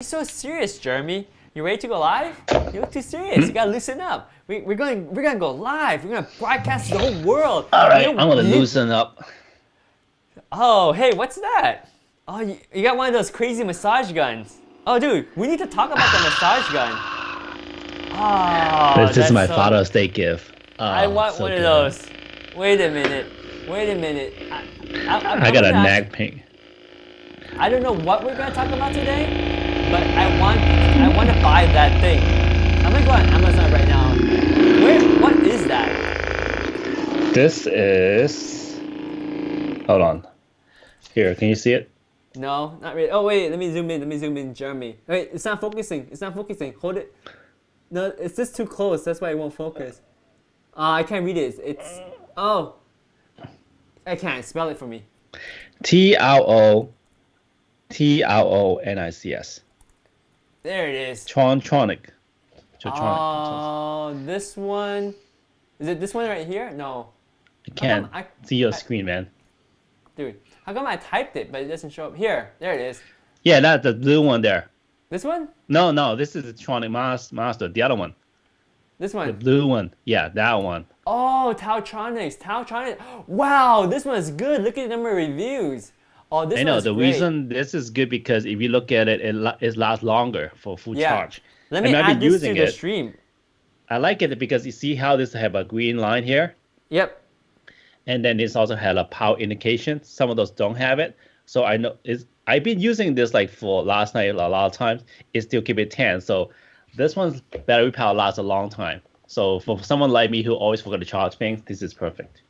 So serious, Jeremy. You ready to go live? You look too serious. You gotta loosen up. We're gonna go live. We're gonna broadcast to the whole world. All right, I'm gonna loosen up. Oh, hey, what's that? Oh, you got one of those crazy massage guns. Oh, dude, we need to talk about the massage gun. Oh, this is my Father's Day gift. I want one of those. Wait a minute. Wait a minute. I got a neck pain. I don't know what we're gonna talk about today, but I want to buy that thing. I'm gonna go on Amazon right now. What is that? This is. Hold on. Here, can you see it? No, not really. Oh wait, let me zoom in. Let me zoom in, Jeremy. Wait, it's not focusing. It's not focusing. Hold it. No, it's just too close. That's why it won't focus. I can't read it. It's oh. I can't spell it for me. TRONICS. There it is. Tronic. Oh, this one. Is it this one right here? No. I can't see your screen, man. Dude, how come I typed it but it doesn't show up? Here, there it is. Yeah, that's the blue one there. This one? No, this is the Tronic Master, the other one. This one? The blue one. Yeah, that one. Oh, Tautronics. Wow, this one is good. Look at the number of reviews. Oh, this I know, one's the great. reason this is good because if you look at it, it lasts longer for full charge. Let me add this to the stream. I like it because you see how this have a green line here? Yep. And then this also had a power indication. Some of those don't have it. So I know I've been using this like for last night a lot of times. It still keep it 10. So this one's battery power lasts a long time. So for someone like me who always forgot to charge things, this is perfect.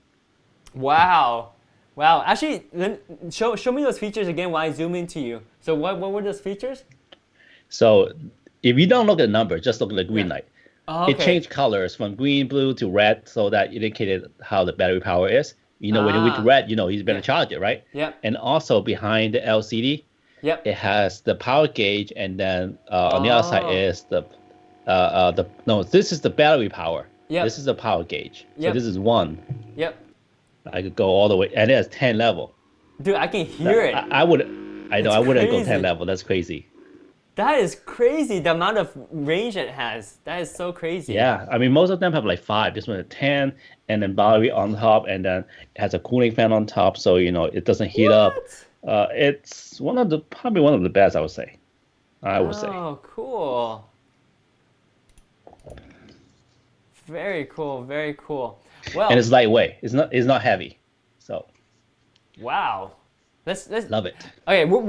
Wow. Wow. Actually, show me those features again while I zoom into you. So what were those features? So if you don't look at the number, just look at the green light. Oh, okay. It changed colors from green, blue to red so that it indicated how the battery power is. You know, when you reach red, you know he's going to charge it, right? Yep. And also behind the LCD, yep, it has the power gauge, and then on the other side is this is the battery power. Yep. This is the power gauge. Yep. So this is 1. Yep. I could go all the way, and it has 10 level. Dude, I can hear it. I wouldn't go 10 level. That's crazy. That is crazy, the amount of range it has. That is so crazy. Yeah, I mean, most of them have like 5. This one is 10, and then battery on top, and then it has a cooling fan on top, so, you know, it doesn't heat up. It's probably one of the best, I would say. Oh, cool. Very cool, very cool. Well, and it's lightweight. It's not heavy. So. Wow. Let's love it. Okay, we're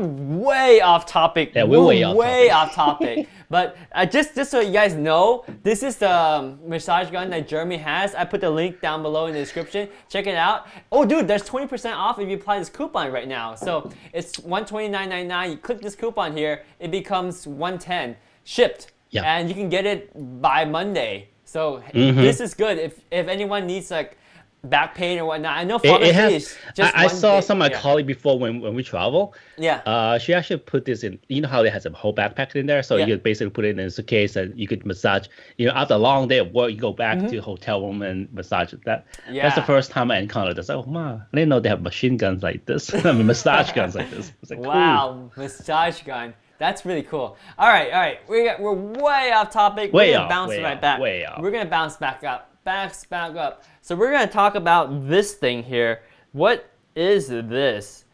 way off topic. Yeah, we're way off topic. But just so you guys know, this is the massage gun that Jeremy has. I put the link down below in the description. Check it out. Oh, dude, there's 20% off if you apply this coupon right now. So it's $129.99. You click this coupon here, it becomes $110 shipped, and you can get it by Monday. So this is good if anyone needs like back pain or whatnot. I know Father's Day is just I saw some of my colleagues before when we travel. Yeah. She actually put this in. You know how it has a whole backpack in there, so you could basically put it in a suitcase and you could massage. You know, after a long day of work, you go back to the hotel room and massage that. Yeah. That's the first time I encountered this. Oh man, I didn't know they have machine guns like this. I mean, massage guns like this. It's like, wow, cool. Massage gun. That's really cool. All right. We're way off topic. We're gonna bounce right back. Way off. We're gonna bounce back up. Back up. So we're gonna talk about this thing here. What is this?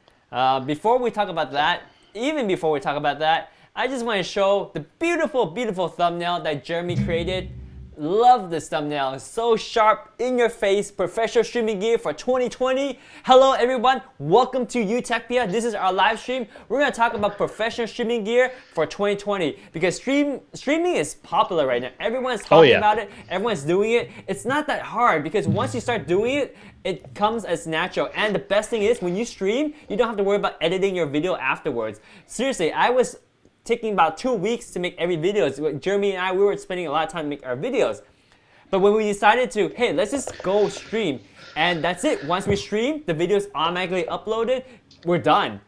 Before we talk about that, I just want to show the beautiful, beautiful thumbnail that Jeremy created. Love this thumbnail. It's so sharp, in your face, professional streaming gear for 2020. Hello everyone, welcome to Utechpia. This is our live stream. We're gonna talk about professional streaming gear for 2020 because streaming is popular right now. Everyone's talking about it, everyone's doing it. It's not that hard because once you start doing it, it comes as natural. And the best thing is when you stream, you don't have to worry about editing your video afterwards. Seriously, I was taking about 2 weeks to make every video. Jeremy and I, we were spending a lot of time to make our videos. But when we decided to, hey, let's just go stream, and that's it. Once we stream, the video is automatically uploaded, we're done.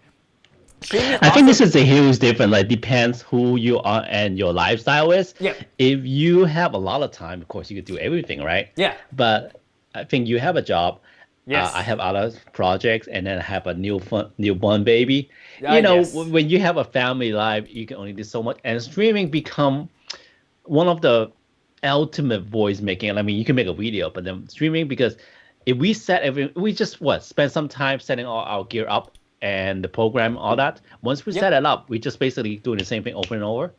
I think this is a huge difference. Like, depends who you are and your lifestyle is. Yeah. If you have a lot of time, of course, you could do everything, right? Yeah. But I think you have a job. Yes. I have other projects, and then I have a newborn baby. you know, Yes. when you have a family life, you can only do so much, and streaming become one of the ultimate voice making. I mean, you can make a video, but then streaming, because if we we just spend some time setting all our gear up and the program, all that. Once we set Yep. it up, we just basically doing the same thing over and over,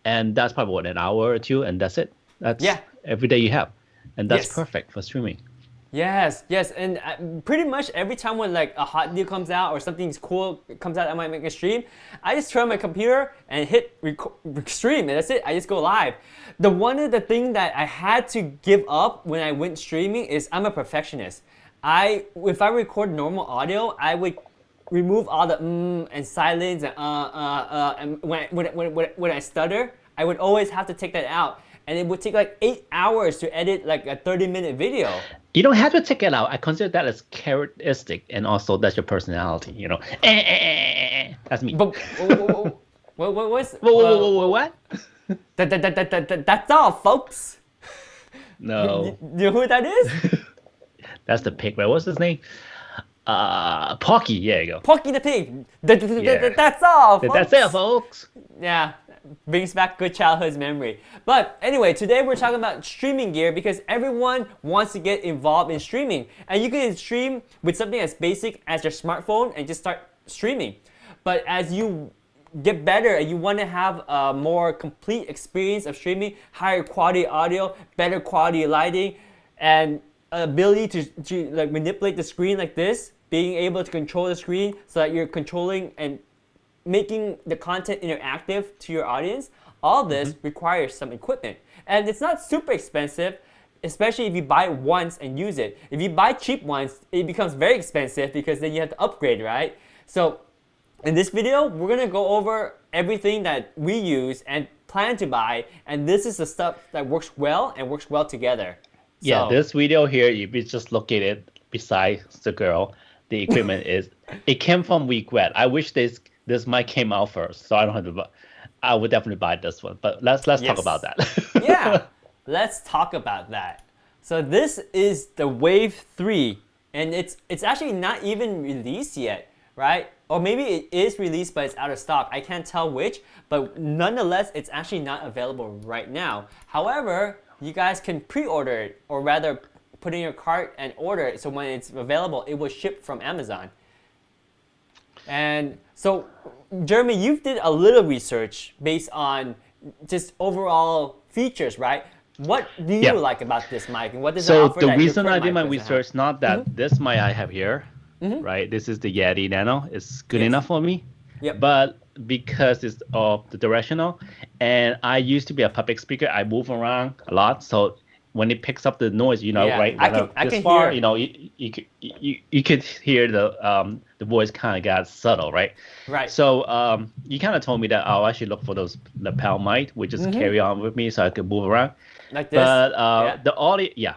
and that's probably what, an hour or two, and that's it. That's Yeah. every day you have, and that's Yes. perfect for streaming. Yes, yes, and pretty much every time when like a hot deal comes out or something cool comes out, I might make a stream. I just turn on my computer and hit stream, and that's it. I just go live. One of the thing that I had to give up when I went streaming is I'm a perfectionist. If I record normal audio, I would remove all the and silence and when I stutter, I would always have to take that out, and it would take like 8 hours to edit like a 30-minute video. You don't have to take it out. I consider that as characteristic, and also that's your personality. You know, that's me. But what's What? that's all, folks. No, You know who that is? that's the pig, right? What's his name? Porky. There you go. Porky the Pig. Yeah. That's all, folks. That's it, folks. Yeah, brings back good childhood memory. But anyway, today we're talking about streaming gear because everyone wants to get involved in streaming. And you can stream with something as basic as your smartphone and just start streaming. But as you get better and you want to have a more complete experience of streaming, higher quality audio, better quality lighting, and ability to like manipulate the screen like this, being able to control the screen so that you're controlling and making the content interactive to your audience, all this requires some equipment. And it's not super expensive, especially if you buy it once and use it. If you buy cheap ones, it becomes very expensive because then you have to upgrade, right? So in this video, we're gonna go over everything that we use and plan to buy, and this is the stuff that works well and works well together. Yeah, So, this video here, if you just look at it beside the girl, the equipment it came from Regret. I wish this mic came out first, so I don't have to buy. I would definitely buy this one, but let's talk Yes. about that. yeah, let's talk about that. So this is the Wave 3, and it's actually not even released yet, right? Or maybe it is released, but it's out of stock. I can't tell which, but nonetheless, it's actually not available right now. However, you guys can pre-order it, or rather put in your cart and order it, so when it's available, it will ship from Amazon. And so, Jeremy, you did a little research based on just overall features, right? What do you Yeah. like about this mic, and what does it So offer the that your reason I current did my mic doesn't have? research, not that this mic I have here, right? This is the Yeti Nano. It's good Yes. enough for me. Yep. But because it's of the directional, and I used to be a public speaker, I move around a lot. So when it picks up the noise, you know, Yeah, right? I when can this far, hear. you know, you could hear the voice kind of got subtle, right? Right. So you kind of told me that I should look for those lapel mic, which just carry on with me so I could move around. Like this. But Yeah. the audio, yeah.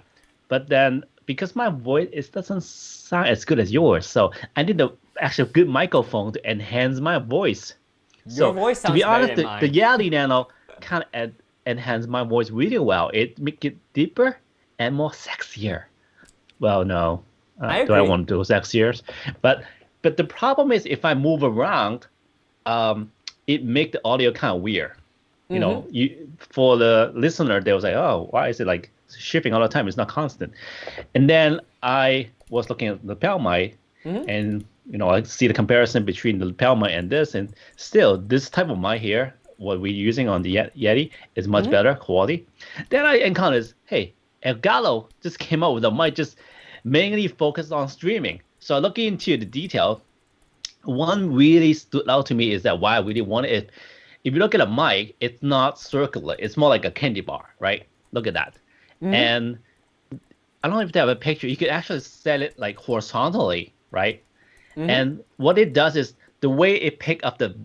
But then because my voice doesn't sound as good as yours, so I need the actual good microphone to enhance my voice. Your voice to sounds be better honest, than the mine. Yeti Nano kind of enhance my voice really well. It make it deeper and more sexier. Well, no, I do I agree. want to do sexier? But the problem is if I move around, it make the audio kind of weird. You know, for the listener, they was like, oh, why is it like shifting all the time? It's not constant. And then I was looking at the lapel mic, and you know, I see the comparison between the lapel mic and this, and still this type of mic here, what we're using on the Yeti, is much better quality. Then I encountered, hey, Elgato just came out with a mic just mainly focused on streaming. So looking into the detail, one really stood out to me is that why I really want it. If you look at a mic, it's not circular. It's more like a candy bar, right? Look at that. And I don't know if they have a picture. You could actually set it like horizontally, right? And what it does is the way it pick up the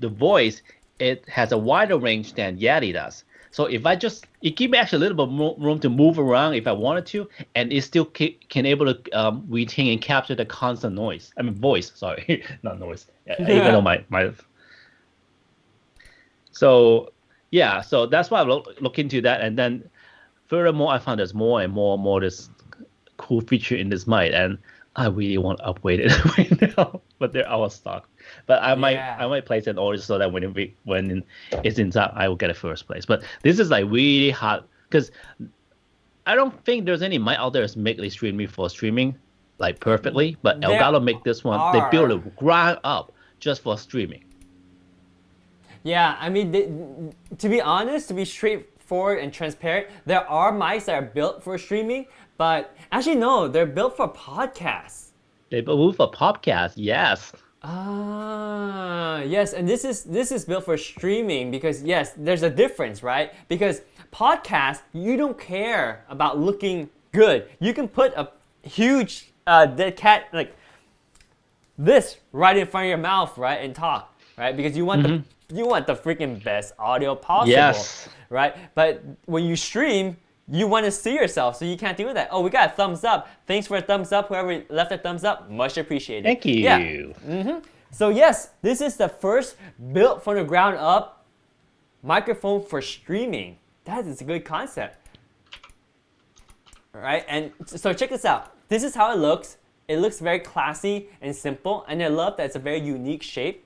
voice, it has a wider range than Yeti does. So if I just, it give me actually a little bit more room to move around if I wanted to, and it still can able to retain and capture the constant noise. I mean voice, sorry, not noise. Even though my So yeah, so that's why I look into that, and then furthermore, I found there's more and more this cool feature in this mic, and I really want to upgrade it right now, but they're out of stock. But I Yeah. might place an order so that when it's in stock, I will get it first place. But this is like really hard because I don't think there's any mic out there that's make streaming for streaming like perfectly. But There Elgato make this one. They build are. it ground up just for streaming. Yeah, I mean, to be honest, to be straightforward and transparent, there are mics that are built for streaming, but actually no, they're built for podcasts. They build for podcast, yes. Ah, yes, and this is built for streaming because yes, there's a difference, right? Because podcast, you don't care about looking good. You can put a huge dead cat like this right in front of your mouth, right, and talk, right? Because you want the freaking best audio possible, Yes. right? But when you stream, you want to see yourself, so you can't do that. Oh, we got a thumbs up. Thanks for a thumbs up. Whoever left a thumbs up, much appreciated. Thank you. Yeah. So yes, this is the first built from the ground up microphone for streaming. That is a good concept. All right, and so check this out. This is how it looks. It looks very classy and simple, and I love that it's a very unique shape.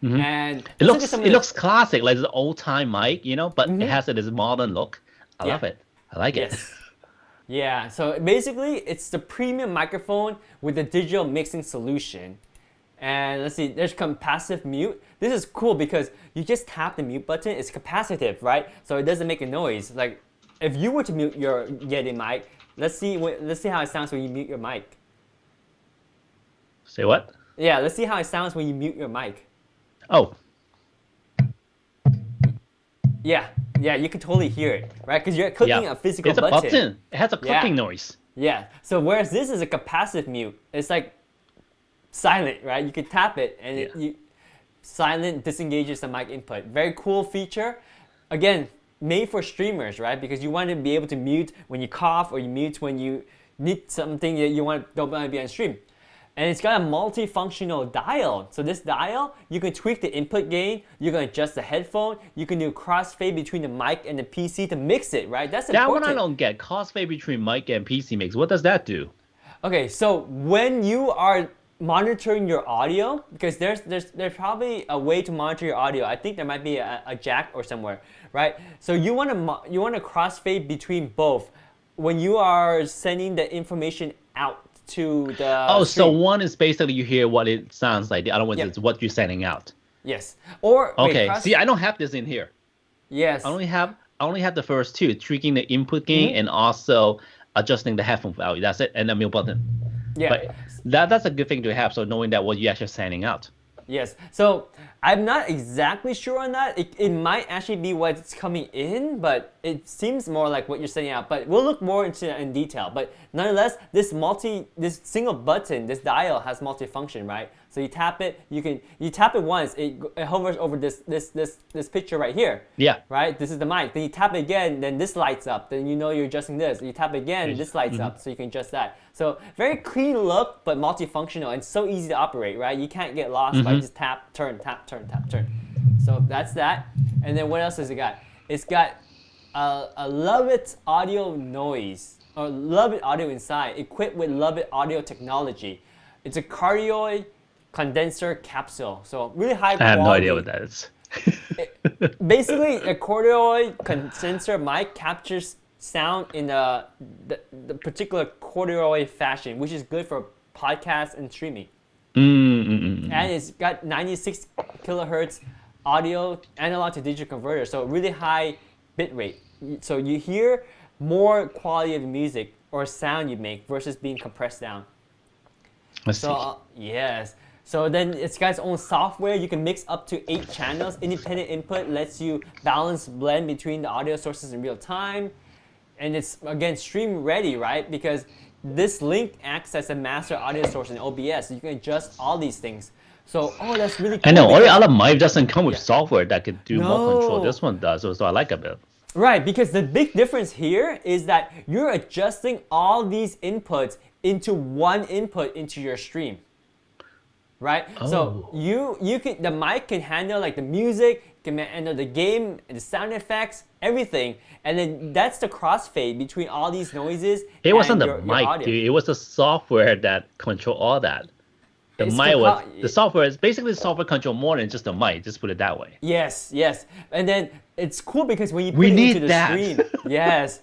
And It let's look at looks some of it the- looks classic, like the old time mic, but it has this modern look. I love it. I like it. Yes. Yeah, so basically it's the premium microphone with the digital mixing solution. And let's see, there's capacitive mute. This is cool because you just tap the mute button, it's capacitive, right? So it doesn't make a noise. Like if you were to mute your Yeti mic, let's see how it sounds when you mute your mic. Say what? Yeah, let's see how it sounds when you mute your mic. Oh, Yeah, you can totally hear it, right? Because you're clicking yeah. a physical It's a button. button. It has a Yeah. clicking noise. Yeah. So whereas this is a capacitive mute, it's like silent, right? You can tap it and silent disengages the mic input. Very cool feature. Again, made for streamers, right? Because you want to be able to mute when you cough or you mute when you need something that don't want to be on stream. And it's got a multifunctional dial. So this dial, you can tweak the input gain, you can adjust the headphone, you can do crossfade between the mic and the PC to mix it, right? That's That important. one I don't get. Crossfade between mic and PC mix. What does that do? Okay, so when you are monitoring your audio, because there's probably a way to monitor your audio. I think there might be a jack or somewhere, right? So you want to crossfade between both when you are sending the information out to the Oh, so stream. one is basically you hear what it sounds like. The other one Yep. is what you're sending out. Yes. Or wait, Okay. See, I don't have this in here. yes. I only have the first two, tweaking the input gain and also adjusting the headphone value. That's it, and the mute button. Yeah. But that's a good thing to have. So knowing that what you're actually sending out. Yes. So I'm not exactly sure on that. It might actually be what's coming in, but it seems more like what you're sending out. But we'll look more into that in detail. But nonetheless, this single button, this dial has multifunction, right? So you tap it, you tap it once, it hovers over this picture right here. Yeah. Right? This is the mic. Then you tap it again, then this lights up. Then you know you're adjusting this. You tap it again, this lights up, so you can adjust that. So very clean look, but multifunctional and so easy to operate, right? You can't get lost by just tap, turn, tap, turn, tap, turn. So that's that. And then what else has it got? It's got a Lovett audio noise, or Lovett audio inside, equipped with Lovett audio technology. It's a cardioid condenser capsule. So really high quality. I have no idea what that is. Basically, a cardioid condenser mic captures sound in the particular cardioid fashion, which is good for podcasts and streaming. And it's got 96 kilohertz audio analog to digital converter, so really high bit rate. So you hear more quality of the music or sound you make versus being compressed down. Let's see. So yes. So then it's got its own software. You can mix up to 8 channels. Independent input lets you balance blend between the audio sources in real time. And it's, again, stream ready, right? Because this link acts as a master audio source in OBS. So you can adjust all these things. So, oh, that's really cool. I know all the because- other mic doesn't come with software that can do more control. No. This one does, so I like a bit. Right, because the big difference here is that you're adjusting all these inputs into one input into your stream. Right? So Oh. you can, the mic can handle like the music, can handle the game, the sound effects, everything. And then that's the crossfade between all these noises. It wasn't the your mic, audio. dude. It was the software that control all that. The It's mic the was the software is basically software control more than just the mic. Just put it that way. Yes, yes. And then it's cool because when you put We it need into the that. stream, yes,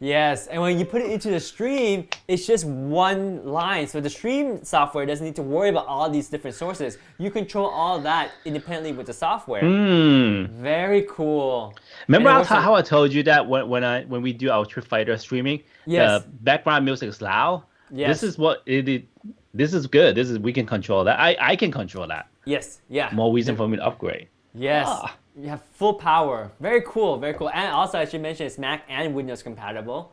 yes. And when you put it into the stream, it's just one line. So the stream software doesn't need to worry about all these different sources. You control all that independently with the software. Very cool. Remember And it how, works how I told you that when we do our Street Fighter streaming, Yes. the background music is loud. Yes. This is what it. This is good. This is we can control that. I can control that. Yes, yeah. More reason for me to upgrade. Yes. Ah. You have full power. Very cool, very cool. And also, I should mention, it's Mac and Windows compatible.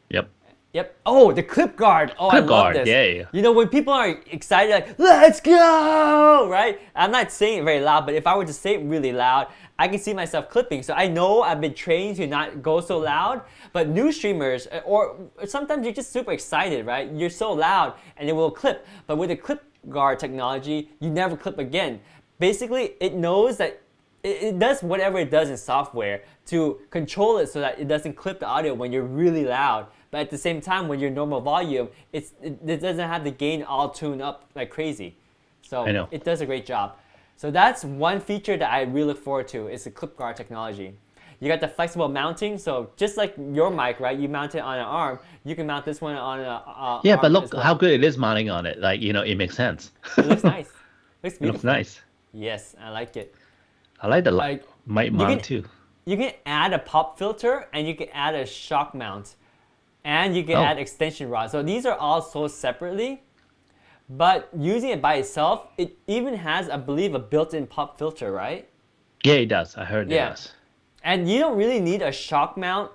Yep. Yep. Oh, the clip guard. Oh, Clip I love guard, this. yay. You know, when people are excited, like, let's go, right? I'm not saying it very loud, but if I were to say it really loud, I can see myself clipping. So I know I've been trained to not go so loud, but new streamers, or sometimes you're just super excited, right? You're so loud and it will clip. But with the clip guard technology, you never clip again. Basically, it knows that it does whatever it does in software to control it so that it doesn't clip the audio when you're really loud. But at the same time, when you're normal volume, it doesn't have the gain all tuned up like crazy. So I know. it does a great job. So that's one feature that I really look forward to is the clip guard technology. You got the flexible mounting, so just like your mic, right? You mount it on an arm. You can mount this one on a Yeah, arm but look as well. how good it is mounting on it. Like it makes sense. It looks nice. Looks It beautiful. looks nice. Yes, I like it. I like the Like, mic you mount can- too. You can add a pop filter and you can add a shock mount. And you can Oh. add extension rod. So these are all sold separately. But using it by itself, it even has, I believe, a built-in pop filter, right? Yeah, it does. I heard it Yeah. does. And you don't really need a shock mount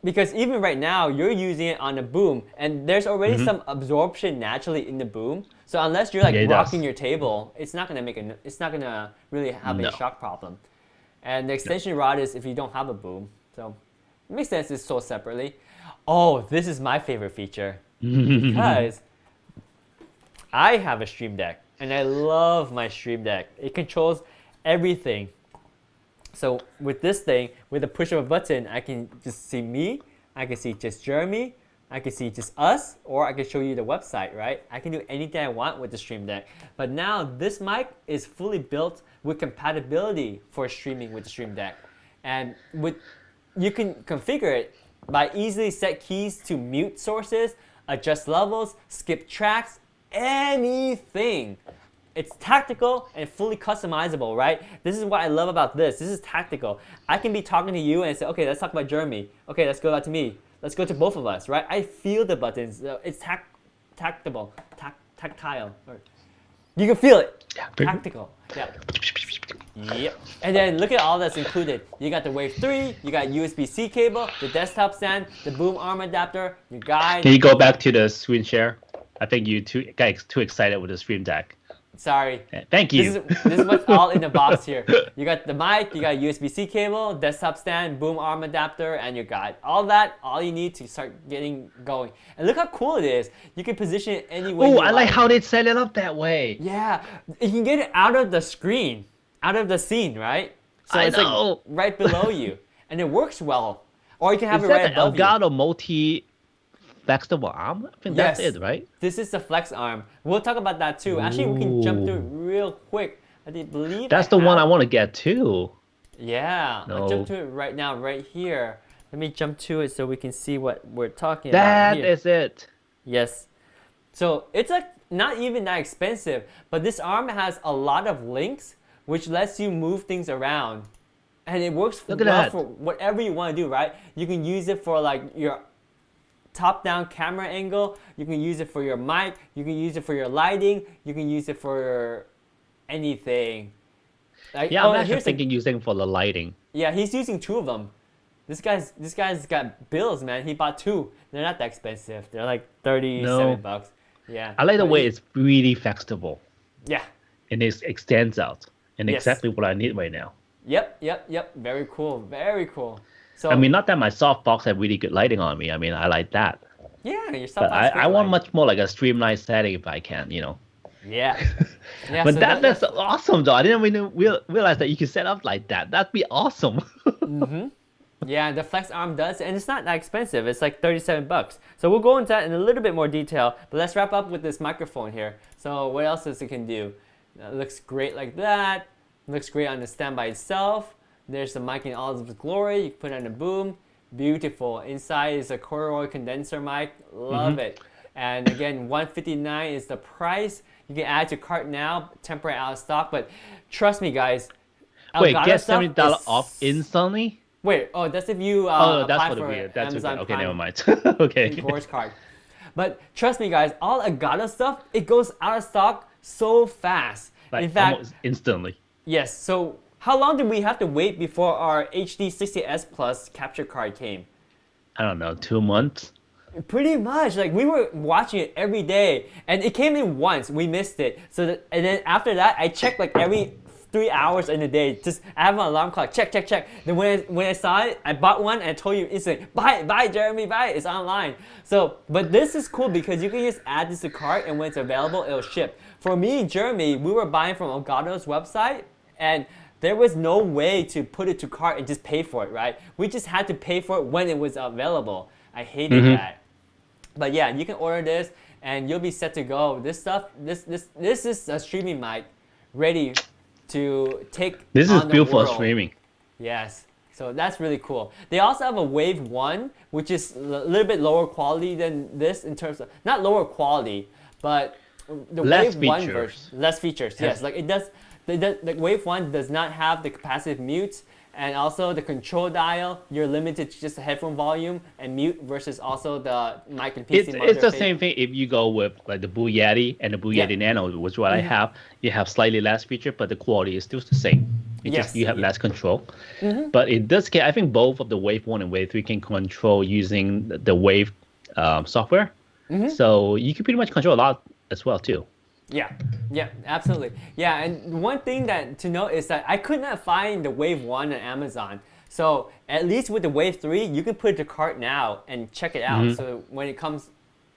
because even right now, you're using it on a boom and there's already some absorption naturally in the boom. So unless you're like Yeah, it does. rocking your table, it's not gonna it's not gonna really have No. a shock problem. And the extension rod is if you don't have a boom. So it makes sense it's sold separately. Oh, this is my favorite feature because I have a Stream Deck and I love my Stream Deck. It controls everything. So with this thing, with the push of a button, I can just see me, I can see just Jeremy, I can see just us, or I can show you the website, right? I can do anything I want with the Stream Deck. But now this mic is fully built with compatibility for streaming with the Stream Deck. And you can configure it by easily set keys to mute sources, adjust levels, skip tracks, anything. It's tactical and fully customizable, right? This is what I love about this. This is tactical. I can be talking to you and say, okay, let's talk about Jeremy. Okay, let's go back to me. Let's go to both of us, right? I feel the buttons. It's tactile. Or, you can feel it. Yeah. Tactical. Yeah. Yep. And then look at all that's included. You got the Wave 3, you got USB-C cable, the desktop stand, the boom arm adapter, your guide. Can you go back to the screen share? I think you got too excited with the Stream Deck. Sorry. Thank you. This is what's all in the box here. You got the mic, you got USB-C cable, desktop stand, boom arm adapter, and your guide. All you need to start getting going. And look how cool it is. You can position it any way you Oh, like. I like how they set it up that way. Yeah, you can get it out of the screen, out of the scene, right? So I it's know. like right below you, and it works well. Or you can have Is it right that the above you. Elgato multi flexible arm? I think that's Yes. it, right? This is the flex arm. We'll talk about that too. Actually, we can jump through it real quick. I believe That's the one I want to get too. Yeah, I'll No. jump to it right now, right here. Let me jump to it so we can see what we're talking about That here. is it. Yes. So it's like not even that expensive, but this arm has a lot of links, which lets you move things around. And it works Look at well that. for whatever you want to do, right? You can use it for like your top-down camera angle. You can use it for your mic. You can use it for your lighting. You can use it for anything. Like, Yeah, I'm actually here's the- thinking using for the lighting. yeah, he's using two of them. This guy's got bills, man. He bought two. They're not that expensive. They're like 37 No. bucks. Yeah. I like the But way it's really flexible yeah. and it extends out and Yes. exactly what I need right now. Yep. Very cool. Very cool. So I mean, not that my softbox have really good lighting on me. I mean, I like that. yeah, your But softbox. I want much more like a streamlined setting if I can, you know. Yeah. Yeah, But so that's awesome though. I didn't even realize that you can set up like that. That'd be awesome. yeah, the flex arm does, and it's not that expensive. It's like 37 bucks. So we'll go into that in a little bit more detail, but let's wrap up with this microphone here. So what else does it can do? It looks great like that. Looks great on the stand by itself. There's the mic in all of its glory. You can put it on a boom. Beautiful. Inside is a corduroy condenser mic. Love it. And again, $159 is the price. You can add to cart now, temporary out of stock, but trust me guys, Wait, Elgato get stuff $70 is- off instantly? Wait, oh, that's if you Oh, that's apply for the for weird. That's Amazon okay. Okay, Prime never mind. Okay. Course card. But trust me guys, all Elgato stuff, it goes out of stock so fast. Like In fact, almost instantly. yes, so how long did we have to wait before our HD 60S Plus capture card came? I don't know, 2 months. Pretty much, like we were watching it every day, and it came in once. We missed it, and then after that, I checked like every 3 hours in a day. Just I have an alarm clock. Check. Then when I saw it, I bought one and I told you instantly, buy Jeremy, buy it. It's online. So, but this is cool because you can just add this to cart, and when it's available, it'll ship. For me and Jeremy, we were buying from Elgato's website, and there was no way to put it to cart and just pay for it, right? We just had to pay for it when it was available. I hated that. But yeah, you can order this and you'll be set to go. This stuff, this is a streaming mic ready to take This on is the built for world. streaming. Yes, so that's really cool. They also have a Wave 1, which is a little bit lower quality than this in terms of, not lower quality, but the Less Wave 1 features. version. Less features, yes. Like it does, the Wave 1 does not have the capacitive mutes, and also the control dial, you're limited to just the headphone volume and mute versus also the mic and PC It's the interface. same thing if you go with like the Blue Yeti and the Blue Yeah. Yeti Nano, which what I have. You have slightly less feature, but the quality is still the same. It's Yes. just you have less control. But in this case, I think both of the Wave 1 and Wave 3 can control using the Wave software. So you can pretty much control a lot as well too. Yeah, absolutely. Yeah, and one thing that to note is that I could not find the Wave 1 on Amazon. So at least with the Wave 3, you can put it to cart now and check it out. So when it comes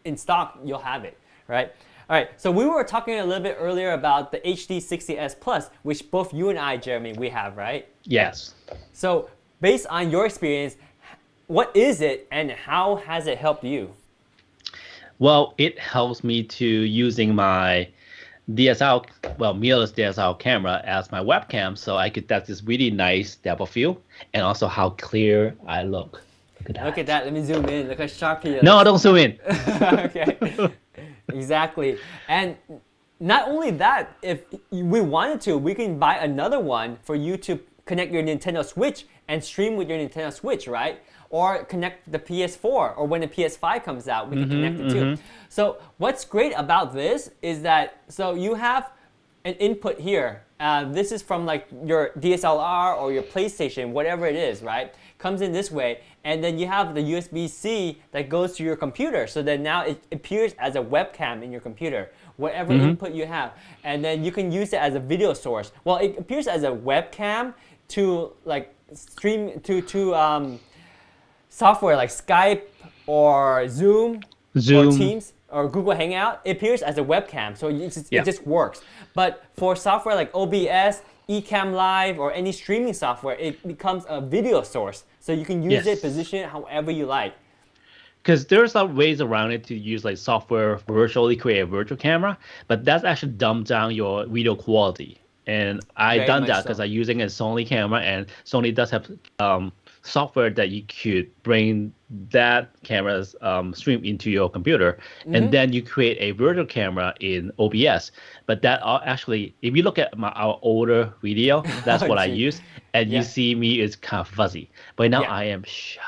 in stock, you'll have it, right? All right, so we were talking a little bit earlier about the HD 60S Plus, which both you and I, Jeremy, we have, right? Yes. So based on your experience, what is it and how has it helped you? Well, it helps me to using my DSLR, mirrorless DSLR camera as my webcam, so I could get this really nice depth of field and also how clear I look. Look at that. Let me zoom in. Look how sharp he is. No, don't zoom in. Okay. Exactly. And not only that, if we wanted to, we can buy another one for you to connect your Nintendo Switch and stream with your Nintendo Switch, right? Or connect the PS4, or when the PS5 comes out, we can connect it too. So what's great about this is that, so you have an input here. This is from like your DSLR or your PlayStation, whatever it is, right? Comes in this way, and then you have the USB-C that goes to your computer. So then now it appears as a webcam in your computer, whatever input you have. And then you can use it as a video source. Well, it appears as a webcam to like stream to software like Skype or Zoom or Teams or Google Hangout. It appears as a webcam, so it just works. But for software like OBS, Ecamm Live, or any streaming software, it becomes a video source. So you can use it, position it however you like. Because there's some ways around it to use like software virtually create a virtual camera, but that's actually dumb down your video quality. And I Very done much that so. because I using a Sony camera, and Sony does have software that you could bring that camera's stream into your computer, and then you create a virtual camera in OBS. But that actually, if you look at our older video, that's what I gee. use, and you see me is kind of fuzzy. But now I am sharp.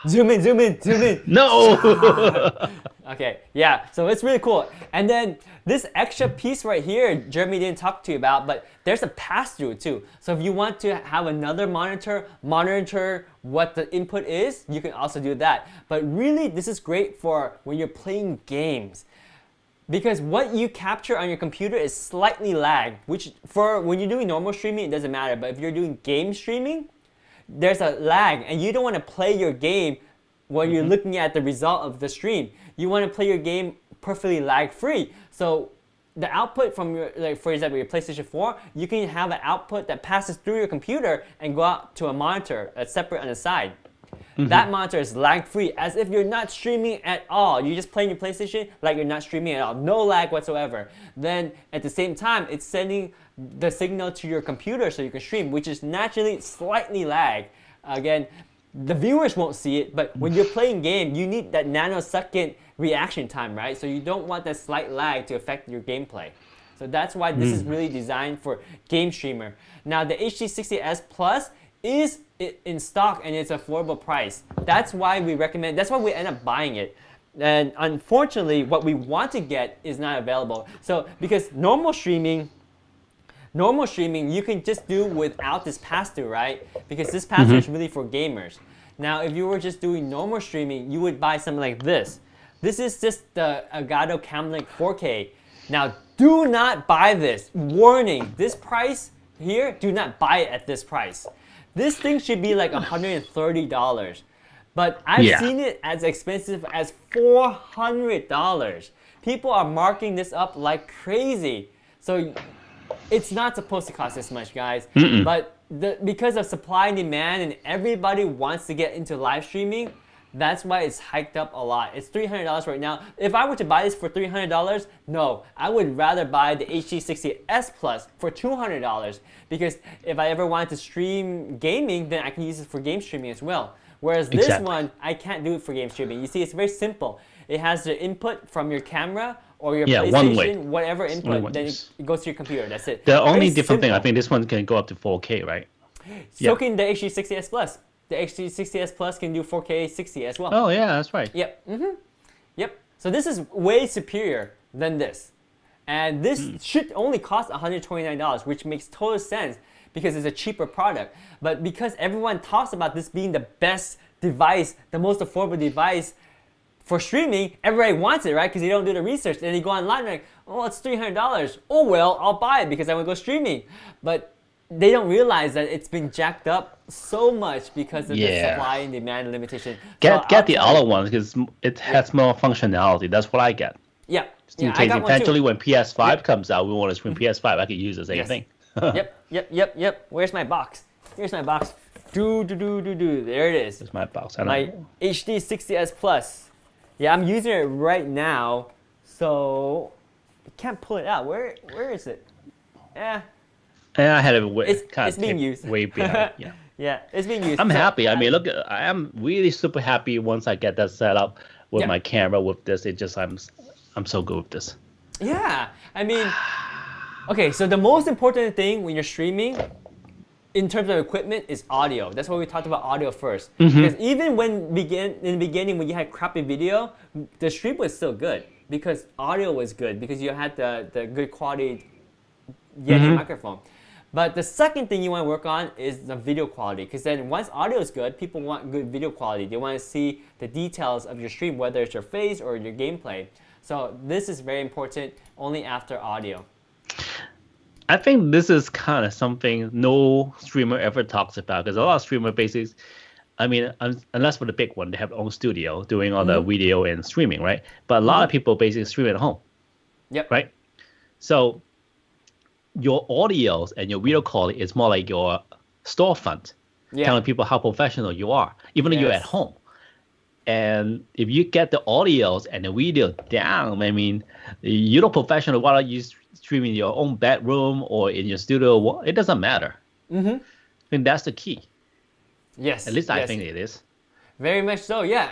Zoom in, zoom in, zoom in. No! Okay, yeah, so it's really cool. And then this extra piece right here, Jeremy didn't talk to you about, but there's a pass-through too. So if you want to have another monitor what the input is, you can also do that. But really, this is great for when you're playing games. Because what you capture on your computer is slightly lag, which for when you're doing normal streaming, it doesn't matter. But if you're doing game streaming, there's a lag, and you don't want to play your game while you're looking at the result of the stream. You want to play your game perfectly lag-free. So the output from your, like for example, your PlayStation 4, you can have an output that passes through your computer and go out to a monitor that's separate on the side. That monitor is lag-free, as if you're not streaming at all. You're just playing your PlayStation like you're not streaming at all. No lag whatsoever. Then at the same time, it's sending the signal to your computer so you can stream, which is naturally slightly lag. Again, the viewers won't see it, but when you're playing game, you need that nanosecond reaction time, right? So you don't want that slight lag to affect your gameplay. So that's why this is really designed for game streamer. Now the HD60S Plus is in stock and it's affordable price. That's why we recommend, that's why we end up buying it. And unfortunately, what we want to get is not available. So because normal streaming you can just do without this pass-through, right? Because this pass-through is really for gamers. Now, if you were just doing normal streaming, you would buy something like this. This is just the Elgato Cam Link 4K. Now, do not buy this. Warning, this price here, do not buy it at this price. This thing should be like $130. But I've seen it as expensive as $400. People are marking this up like crazy. So it's not supposed to cost this much, guys. But because of supply and demand and everybody wants to get into live streaming, that's why it's hiked up a lot. It's $300 right now. If I were to buy this for $300, no, I would rather buy the HD60S Plus for $200, because if I ever wanted to stream gaming, then I can use it for game streaming as well. Whereas this one, I can't do it for game streaming. You see, it's very simple. It has the input from your camera or your PlayStation, whatever input, then it goes to your computer. That's it. The only different thing, I think this one can go up to 4K, right? So can the HD60S Plus. The HD60S Plus can do 4K 60 as well. Oh yeah, that's right. Yep. Yep. So this is way superior than this. And this should only cost $129, which makes total sense because it's a cheaper product. But because everyone talks about this being the best device, the most affordable device for streaming, everybody wants it, right? Because they don't do the research. And they go online and like, oh, it's $300. Oh well, I'll buy it because I want to go streaming. But they don't realize that it's been jacked up so much because of the supply and demand limitation. Get the other one because it has more functionality. That's what I get. Yeah. Eventually, when PS5 comes out, we want to stream PS5. I can use the same thing. Yep. Where's my box? Here's my box. There it is. It's my box. My HD60S Plus. Yeah, I'm using it right now, so I can't pull it out. Where is it? Yeah, I had it it's being used. way behind. Yeah, it's being used. I'm happy. I mean, look, I am really super happy once I get that set up with my camera with this. It just I'm so good with this. Yeah, I mean, okay. So the most important thing when you're streaming, in terms of equipment, is audio. That's why we talked about audio first. Because even in the beginning when you had crappy video, the stream was still good because audio was good because you had the good quality Yeti microphone. But the second thing you want to work on is the video quality, because then once audio is good, people want good video quality. They want to see the details of your stream, whether it's your face or your gameplay. So this is very important only after audio. I think this is kind of something no streamer ever talks about, because a lot of streamer basically, I mean, unless for the big one, they have their own studio doing all the video and streaming, right? But a lot of people basically stream at home. Yep. Right? So your audios and your video quality is more like your storefront, telling people how professional you are, even though you're at home. And if you get the audios and the video down, I mean, you look professional. Why don't you stream in your own bedroom or in your studio? It doesn't matter. I think that's the key. Yes. At least I think it is. Very much so. Yeah,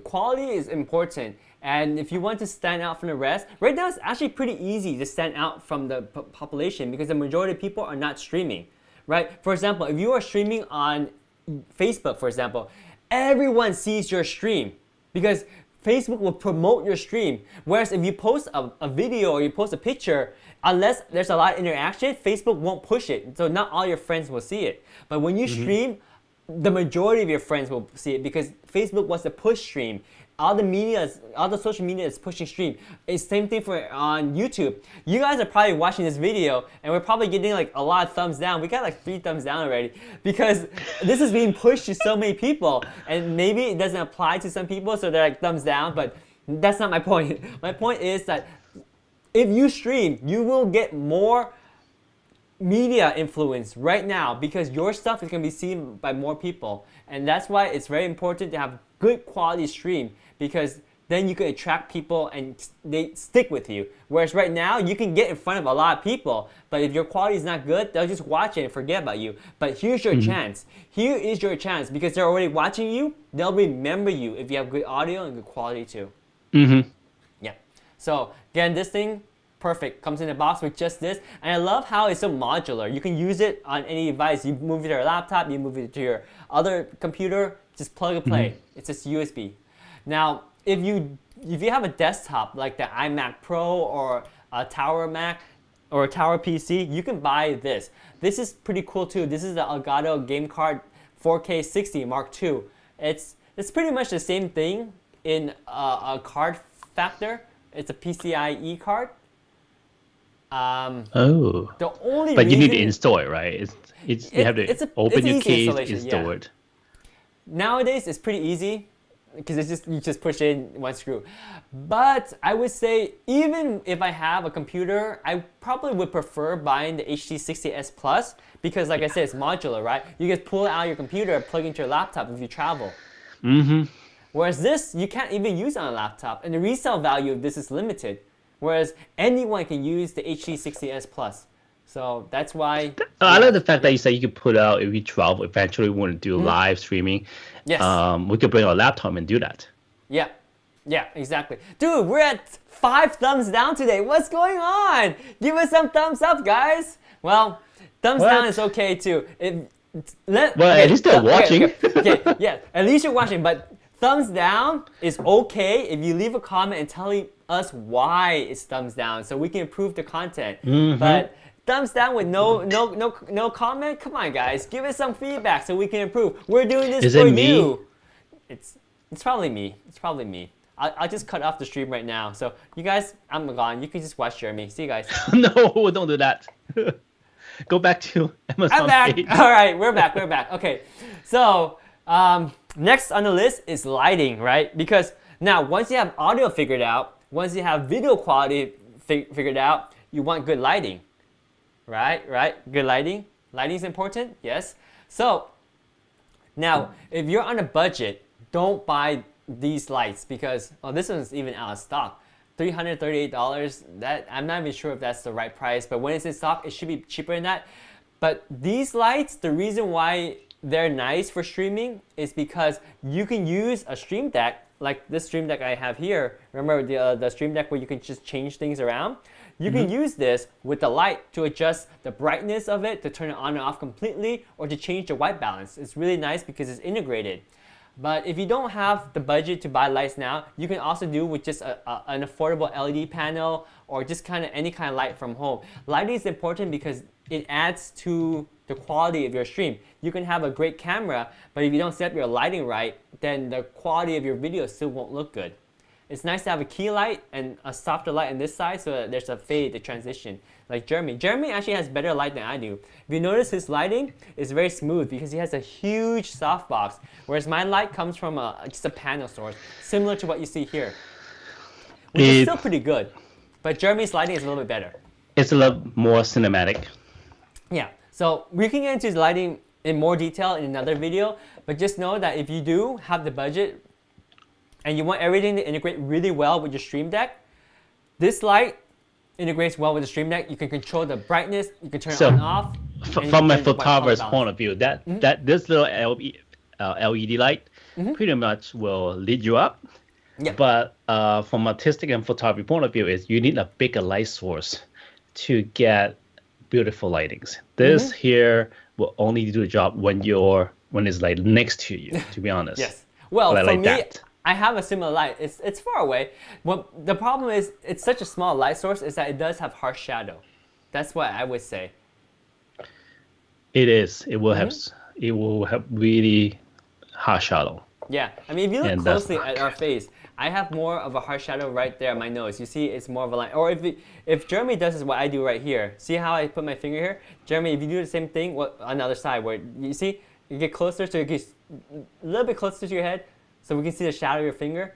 quality is important. And if you want to stand out from the rest, right now it's actually pretty easy to stand out from the population because the majority of people are not streaming, right? For example, if you are streaming on Facebook, for example, everyone sees your stream because Facebook will promote your stream. Whereas if you post a video or you post a picture, unless there's a lot of interaction, Facebook won't push it. So not all your friends will see it. But when you stream, the majority of your friends will see it because Facebook wants to push stream. All the social media is pushing stream. It's same thing for on YouTube. You guys are probably watching this video and we're probably getting like a lot of thumbs down. We got like 3 thumbs down already because this is being pushed to so many people, and maybe it doesn't apply to some people, so they're like thumbs down, but that's not my point. My point is that if you stream, you will get more media influence right now because your stuff is going to be seen by more people. And that's why it's very important to have good quality stream, because then you can attract people and they stick with you. Whereas right now, you can get in front of a lot of people, but if your quality is not good, they'll just watch it and forget about you. But here's your chance. Here is your chance, because they're already watching you. They'll remember you if you have good audio and good quality too. Yeah. So again, this thing, perfect. Comes in a box with just this. And I love how it's so modular. You can use it on any device. You move it to your laptop, you move it to your other computer, just plug and play. It's just USB. Now, if you have a desktop like the iMac Pro or a Tower Mac or a Tower PC, you can buy this. This is pretty cool too. This is the Elgato Game Card 4K 60 Mark II. It's pretty much the same thing in a card factor. It's a PCIe card. The only but you need to reason- install it, right? You have to open your case, install it. Nowadays, it's pretty easy because you just push in one screw. But I would say, even if I have a computer, I probably would prefer buying the HD60S Plus, because like I said, it's modular, right? You just pull it out of your computer and plug it into your laptop if you travel. Whereas this, you can't even use on a laptop, and the resale value of this is limited. Whereas anyone can use the HD60S Plus. So that's why. I like the fact that you say you could put out if we travel, eventually we want to do live streaming. Yes. We could bring our laptop and do that. Yeah. Yeah, exactly. Dude, we're at 5 thumbs down today. What's going on? Give us some thumbs up, guys. Well, thumbs down is okay too. At least they're watching. Okay, yeah, at least you're watching. But thumbs down is okay if you leave a comment and telling us why it's thumbs down, so we can improve the content. But thumbs down with no comment? Come on, guys, give us some feedback so we can improve. We're doing this for you. It's probably me. It's probably me. I'll just cut off the stream right now. So you guys, I'm gone. You can just watch Jeremy. See you guys. No, don't do that. Go back to Amazon. I'm back. Page. All right, we're back. We're back. Okay, so next on the list is lighting, right? Because now once you have audio figured out, once you have video quality figured out, you want good lighting, right? Good lighting. Lighting is important, yes. So now, if you're on a budget, don't buy these lights, because this one's even out of stock. $338. That I'm not even sure if that's the right price, but when it's in stock, it should be cheaper than that. But these lights, the reason why they're nice for streaming is because you can use a stream deck, like this stream deck I have here. Remember the stream deck where you can just change things around? You can use this with the light to adjust the brightness of it, to turn it on and off completely, or to change the white balance. It's really nice because it's integrated. But if you don't have the budget to buy lights now, you can also do with just an affordable LED panel, or just any kind of light from home. Lighting is important because it adds to the quality of your stream. You can have a great camera, but if you don't set up your lighting right, then the quality of your video still won't look good. It's nice to have a key light and a softer light on this side, so that there's a fade, the transition. Like Jeremy. Jeremy actually has better light than I do. If you notice, his lighting is very smooth because he has a huge softbox, whereas my light comes from just a panel source, similar to what you see here, which is still pretty good. But Jeremy's lighting is a little bit better. It's a little more cinematic. Yeah, so we can get into lighting in more detail in another video, but just know that if you do have the budget and you want everything to integrate really well with your stream deck, this light integrates well with the stream deck. You can control the brightness, you can turn it on and off. From a photographer's point of view, that this little LED light pretty much will lead you up. Yeah. But from artistic and photography point of view, is you need a bigger light source to get beautiful lightings. This here will only do the job when it's like next to you, to be honest. Yes. Well, for me, that. I have a similar light. It's far away. Well, the problem is it's such a small light source is that it does have harsh shadow. That's what I would say. It is. It will have really harsh shadow. Yeah. I mean, if you look closely at our face, I have more of a harsh shadow right there on my nose. You see, it's more of a line. Or if Jeremy does is what I do right here. See how I put my finger here? Jeremy, if you do the same thing on the other side, where you see, you get closer, so it gets a little bit closer to your head, so we can see the shadow of your finger.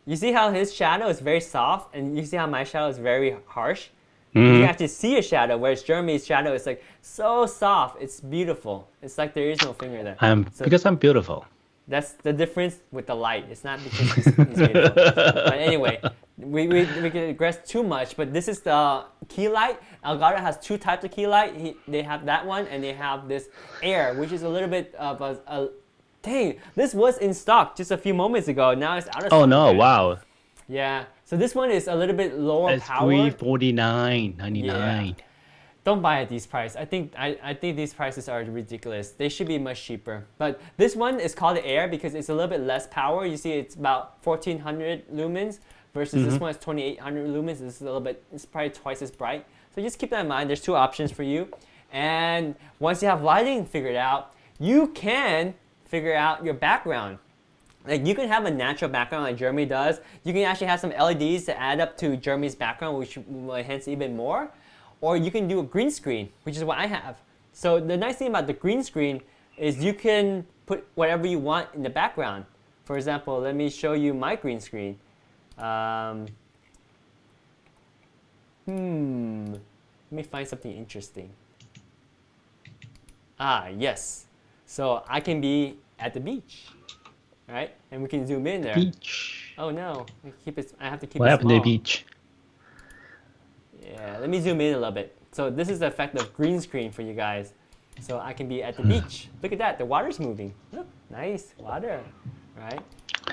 You see how his shadow is very soft, and you see how my shadow is very harsh? Mhm. You can actually see a shadow, whereas Jeremy's shadow is like so soft. It's beautiful. It's like there is no finger there. Because I'm beautiful. That's the difference with the light. It's not because he's beautiful. But anyway, we can digress too much, but this is the key light. Elgato has two types of key light. They have that one, and they have this Air, which is a little bit of a dang, this was in stock just a few moments ago. Now it's out of stock. Oh no! again. Wow. Yeah. So this one is a little bit lower It's power. $349.99. Yeah. Don't buy at these prices. I think these prices are ridiculous. They should be much cheaper. But this one is called the Air because it's a little bit less power. You see, it's about 1400 lumens versus this one is 2800 lumens. This is a little bit. It's probably twice as bright. So just keep that in mind. There's two options for you. And once you have lighting figured out, you can figure out your background. Like you can have a natural background like Jeremy does. You can actually have some LEDs to add up to Jeremy's background, which will enhance even more. Or you can do a green screen, which is what I have. So the nice thing about the green screen is you can put whatever you want in the background. For example, let me show you my green screen. Let me find something interesting. Ah, yes. So I can be at the beach, right? And we can zoom in there. Beach. Oh no, I have to keep What it happened to small. the beach? Yeah, let me zoom in a little bit. So this is the effect of green screen for you guys. So I can be at the beach. Look at that, the water's moving. Look, nice water, right?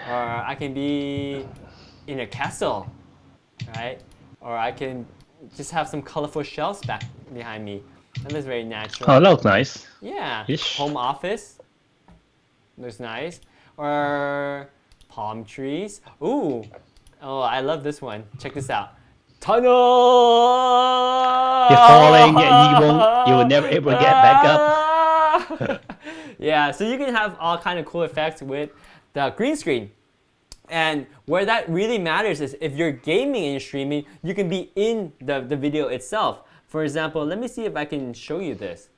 Or I can be in a castle, right? Or I can just have some colorful shells back behind me. That looks very natural. Oh, that looks nice. Yeah, Ish. home office. Looks nice. Or palm trees. Ooh, oh, I love this one. Check this out. Tunnel! You're falling and you will never able to get back up. Yeah, so you can have all kind of cool effects with the green screen. And where that really matters is if you're gaming and you're streaming, you can be in the video itself. For example, let me see if I can show you this.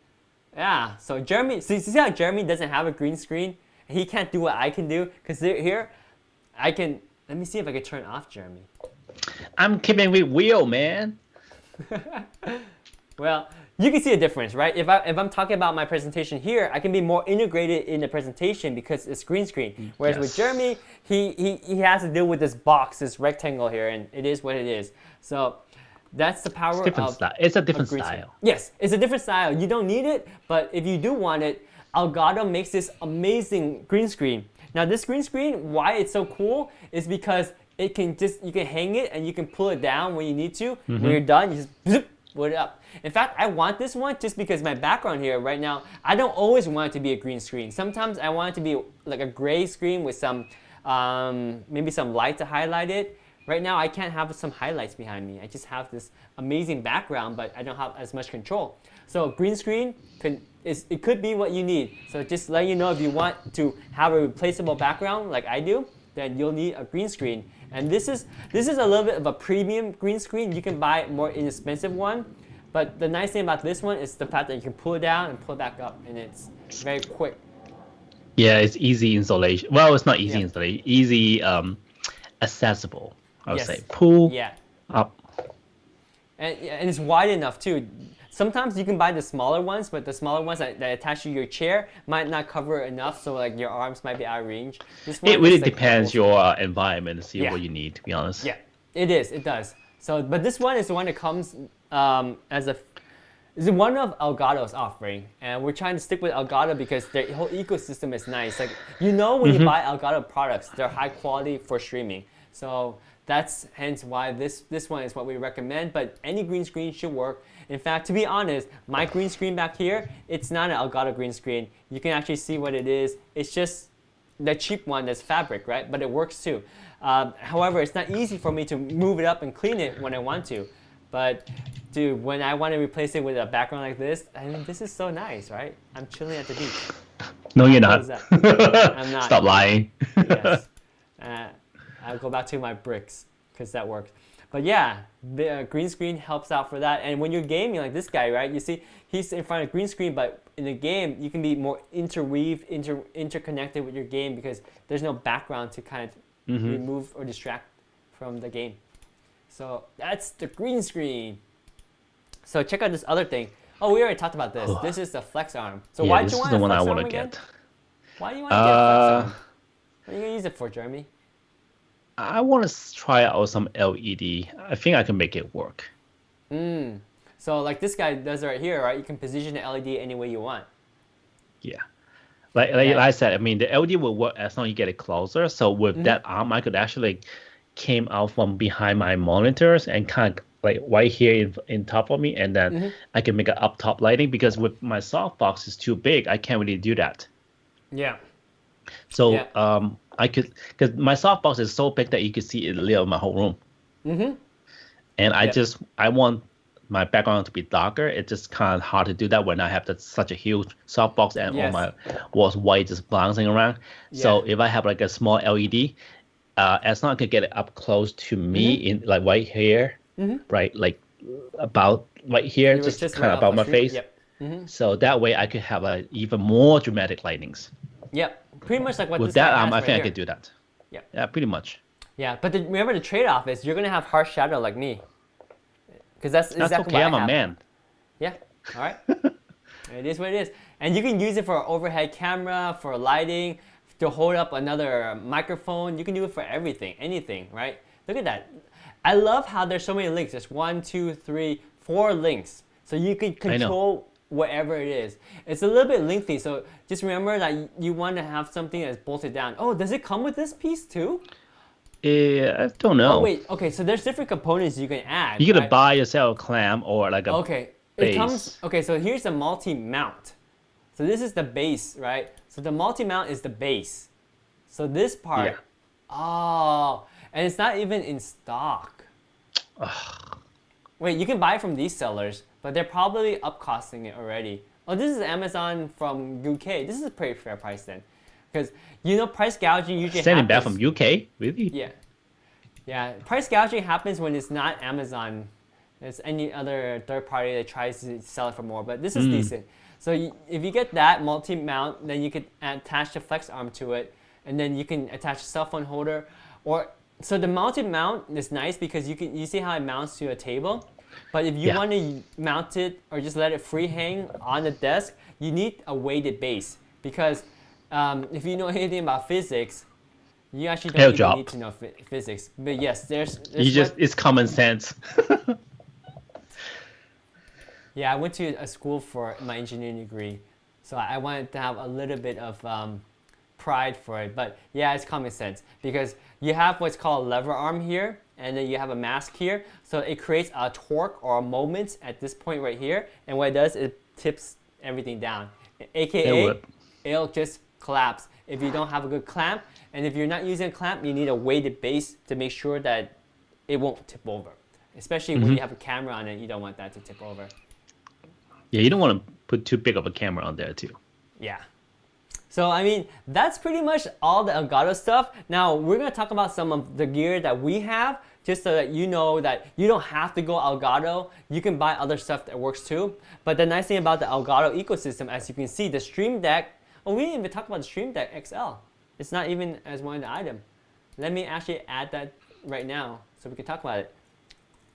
Yeah, so Jeremy, see how Jeremy doesn't have a green screen? He can't do what I can do, because here, I can, let me see if I can turn off Jeremy. I'm keeping with wheel, man. Well, you can see a difference, right? If I'm talking about my presentation here, I can be more integrated in the presentation because it's green screen. Whereas with Jeremy, he has to deal with this box, this rectangle here, and it is what it is. So that's the power of Style. It's a different green style. screen. Yes, it's a different style. You don't need it, but if you do want it, Elgato makes this amazing green screen. Now this green screen, why it's so cool is because it can you can hang it and you can pull it down when you need to. When you're done, you just zip, put it up. In fact, I want this one just because my background here right now, I don't always want it to be a green screen. Sometimes I want it to be like a gray screen with some, maybe some light to highlight it. Right now, I can't have some highlights behind me. I just have this amazing background, but I don't have as much control. So green screen, it could be what you need. So just let you know if you want to have a replaceable background like I do, then you'll need a green screen. And this is a little bit of a premium green screen. You can buy a more inexpensive one. But the nice thing about this one is the fact that you can pull it down and pull it back up, and it's very quick. Yeah, it's easy installation. Well, it's not easy installation. Easy, accessible. I would say pull up. And it's wide enough too. Sometimes you can buy the smaller ones, but the smaller ones that attach to your chair might not cover enough, so like your arms might be out of range. This one It really like depends your environment to see what you need, to be honest. Yeah, it does. So, but this one is the one that comes is one of Elgato's offering, and we're trying to stick with Elgato because their whole ecosystem is nice. Like when you buy Elgato products, they're high quality for streaming. So that's hence why this one is what we recommend. But any green screen should work. In fact, to be honest, my green screen back here, it's not an Elgato green screen. You can actually see what it is. It's just the cheap one that's fabric, right? But it works too. However, it's not easy for me to move it up and clean it when I want to. But dude, when I want to replace it with a background like this, I mean, this is so nice, right? I'm chilling at the beach. No, you're not. I'm not. Stop lying. Yes. I'll go back to my bricks because that works. But yeah, the green screen helps out for that. And when you're gaming like this guy, right? You see, he's in front of green screen, but in the game, you can be more interconnected with your game because there's no background to kind of remove or distract from the game. So that's the green screen. So check out this other thing. Oh, we already talked about this. This is the flex arm. So Yeah, why do this you is want the a one I flex want arm to again? get. Why do you want to get a flex arm? What are you gonna use it for, Jeremy? I want to try out some LED. I think I can make it work. So like this guy does right here, right? You can position the LED any way you want. Yeah. Like I said, I mean, the LED will work as long as you get it closer. So with that arm, I could actually came out from behind my monitors and kind of like right here in top of me, and then I can make an up top lighting, because with my softbox is too big, I can't really do that. Yeah. So I could, because my softbox is so big that you could see it lit up my whole room. And I want my background to be darker. It's just kind of hard to do that when I have such a huge softbox and all my walls white just bouncing around. So if I have like a small LED, as long as I can get it up close to me in like right here, right, like about right here, just kind of about my face. So that way I could have like even more dramatic lightnings. Pretty much like what with this that guy arm, has I think right I could do that. Yeah, pretty much. Yeah, but remember the trade-off is you're gonna have harsh shadow like me, because that's exactly okay. what I have. I'm a man. Yeah. All right. It is what it is, and you can use it for overhead camera, for lighting, to hold up another microphone. You can do it for everything, anything, right? Look at that. I love how there's so many links. There's 1, 2, 3, 4 links, so you can control whatever it is. It's a little bit lengthy, so just remember that you want to have something that's bolted down. Oh, does it come with this piece too? I don't know. Oh wait, okay, so there's different components you can add. You gotta buy yourself a clamp or like a base. It comes, so here's the multi-mount. So this is the base, right? So the multi-mount is the base. So this part, and it's not even in stock. Wait, you can buy it from these sellers, but they're probably upcosting it already. Oh, this is Amazon from UK. This is a pretty fair price then. Because, price gouging usually sending back happens. from UK? Really? Yeah, price gouging happens when it's not Amazon. It's any other third party that tries to sell it for more, but this is decent. So if you get that multi-mount, then you could attach the flex arm to it, and then you can attach a cell phone holder. So the multi-mount is nice because you see how it mounts to a table, but if you want to mount it or just let it free hang on the desk, you need a weighted base, because if you know anything about physics, you actually don't even need to know physics. But yes, there's it's common sense. Yeah, I went to a school for my engineering degree, so I wanted to have a little bit of pride for it. But yeah, it's common sense, because you have what's called a lever arm here, and then you have a mask here. So it creates a torque or a moment at this point right here, and what it does, it tips everything down. AKA, it'll just collapse if you don't have a good clamp. And if you're not using a clamp, you need a weighted base to make sure that it won't tip over. Especially when you have a camera on it, you don't want that to tip over. Yeah, you don't want to put too big of a camera on there too. Yeah. So I mean, that's pretty much all the Elgato stuff. Now we're gonna talk about some of the gear that we have, just so that you know that you don't have to go Elgato. You can buy other stuff that works too. But the nice thing about the Elgato ecosystem, as you can see, the Stream Deck. Oh, we didn't even talk about the Stream Deck XL. It's not even as one of the items. Let me actually add that right now so we can talk about it.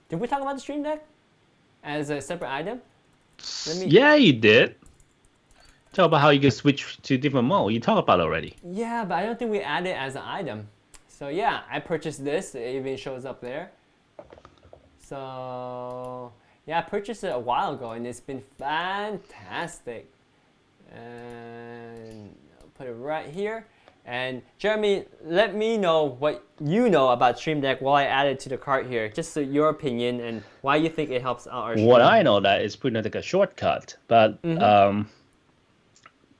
Did we talk about the Stream Deck as a separate item? Yeah, you did. Talk about how you can switch to different mode. You talked about it already. Yeah, but I don't think we added it as an item. So yeah, I purchased this. It even shows up there. So yeah, I purchased it a while ago, and it's been fantastic. And I'll put it right here. And Jeremy, let me know what you know about Stream Deck while I add it to the cart here. Just so your opinion and why you think it helps out our stream. What I know that it's pretty much like a shortcut, but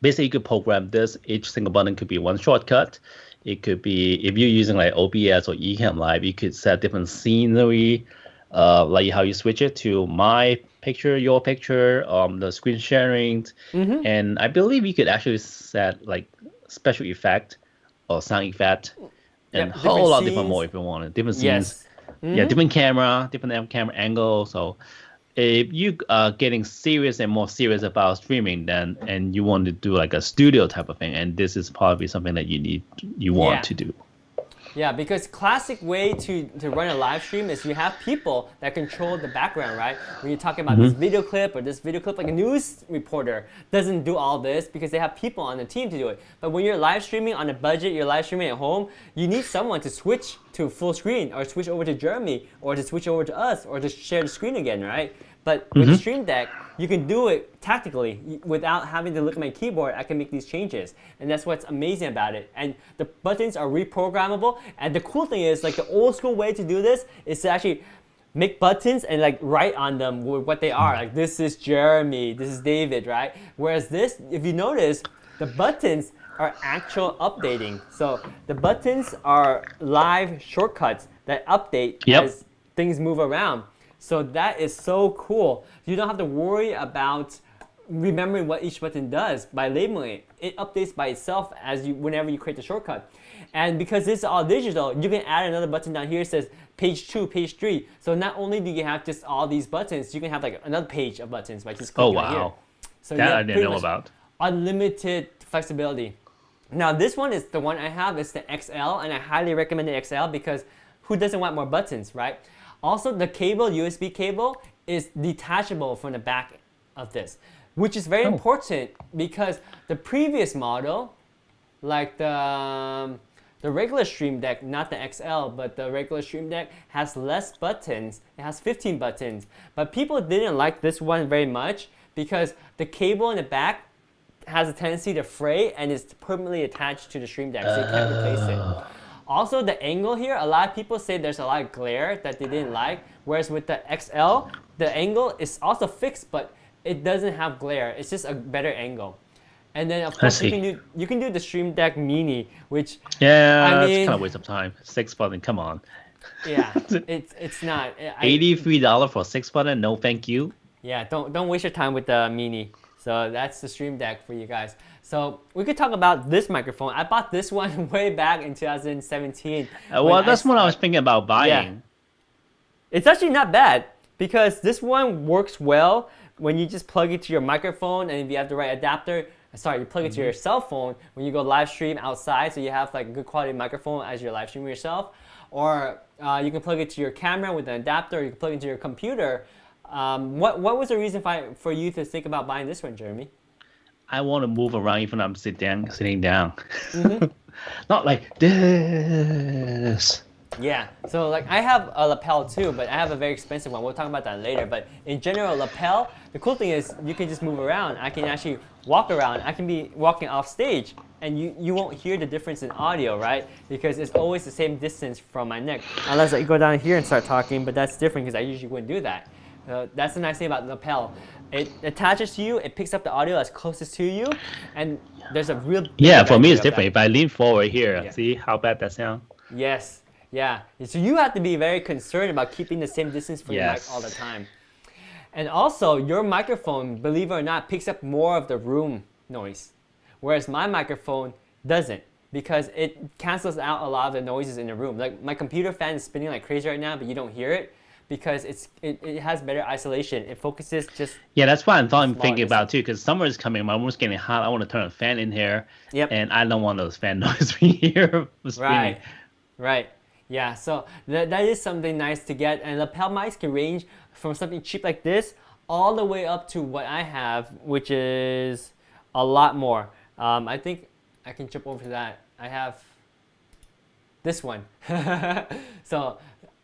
basically you could program this. Each single button could be one shortcut. It could be, if you're using like OBS or Ecamm Live, you could set different scenery, like how you switch it to my picture, your picture, the screen sharing, and I believe you could actually set like special effect or sound effect and a whole lot different more if you wanted. Different scenes. Yeah, different camera angle. So if you are getting serious and more serious about streaming, then and you want to do like a studio type of thing, and this is probably something that you want to do. Yeah, because classic way to run a live stream is you have people that control the background, right? When you're talking about this video clip or this video clip, like a news reporter doesn't do all this because they have people on the team to do it. But when you're live streaming on a budget, you're live streaming at home, you need someone to switch to full screen or switch over to Jeremy or to switch over to us or to share the screen again, right? But with the Stream Deck, you can do it tactically without having to look at my keyboard. I can make these changes, and that's what's amazing about it. And the buttons are reprogrammable. And the cool thing is, like the old school way to do this is to actually make buttons and like write on them what they are. Like this is Jeremy, this is David, right? Whereas this, if you notice, the buttons are actual updating. So the buttons are live shortcuts that update as things move around. So that is so cool. You don't have to worry about remembering what each button does by labeling it. It updates by itself whenever you create the shortcut. And because this is all digital, you can add another button down here that says page 2, page 3. So not only do you have just all these buttons, you can have like another page of buttons by just clicking right here. So that I didn't know about. Unlimited flexibility. Now this one is the one I have. It's the XL, and I highly recommend the XL because who doesn't want more buttons, right? Also, the cable, USB cable, is detachable from the back of this, which is very important because the previous model, like the regular Stream Deck, not the XL, but the regular Stream Deck has less buttons. It has 15 buttons. But people didn't like this one very much because the cable in the back has a tendency to fray and is permanently attached to the Stream Deck, so you can't replace it. Also, the angle here, a lot of people say there's a lot of glare that they didn't like, whereas with the XL, the angle is also fixed, but it doesn't have glare. It's just a better angle. And then, of course, you can do the Stream Deck Mini, which I mean, it's kind of waste of time. 6 button, come on. Yeah, it's not. $83 for 6 button, no thank you. Yeah, don't waste your time with the Mini. So that's the Stream Deck for you guys. So we could talk about this microphone. I bought this one way back in 2017. Well, that's what I was thinking about buying. Yeah. It's actually not bad because this one works well when you just plug it to your microphone, and if you have the right adapter, you plug it to your cell phone when you go live stream outside, so you have like a good quality microphone as you're live streaming yourself. Or you can plug it to your camera with an adapter, or you can plug it into your computer. What was the reason for you to think about buying this one, Jeremy? I want to move around even I'm sitting down. Not like this. Yeah, so like I have a lapel too, but I have a very expensive one. We'll talk about that later. But in general, lapel, the cool thing is you can just move around. I can actually walk around. I can be walking off stage, and you won't hear the difference in audio, right? Because it's always the same distance from my neck. Unless I go down here and start talking, but that's different because I usually wouldn't do that. That's the nice thing about the lapel. It attaches to you, it picks up the audio as closest to you, and there's a real... Yeah, for me it's different. If I lean forward here, see how bad that sounds? Yes, yeah. So you have to be very concerned about keeping the same distance from your mic all the time. And also, your microphone, believe it or not, picks up more of the room noise, whereas my microphone doesn't, because it cancels out a lot of the noises in the room. Like my computer fan is spinning like crazy right now, but you don't hear it, because it has better isolation. It focuses just... Yeah, that's what I'm thinking about too, because summer is coming, my room's getting hot, I want to turn a fan in here, and I don't want those fan noise we hear. Right. Yeah, so that is something nice to get, and lapel mics can range from something cheap like this all the way up to what I have, which is a lot more. I think I can jump over to that. I have this one. So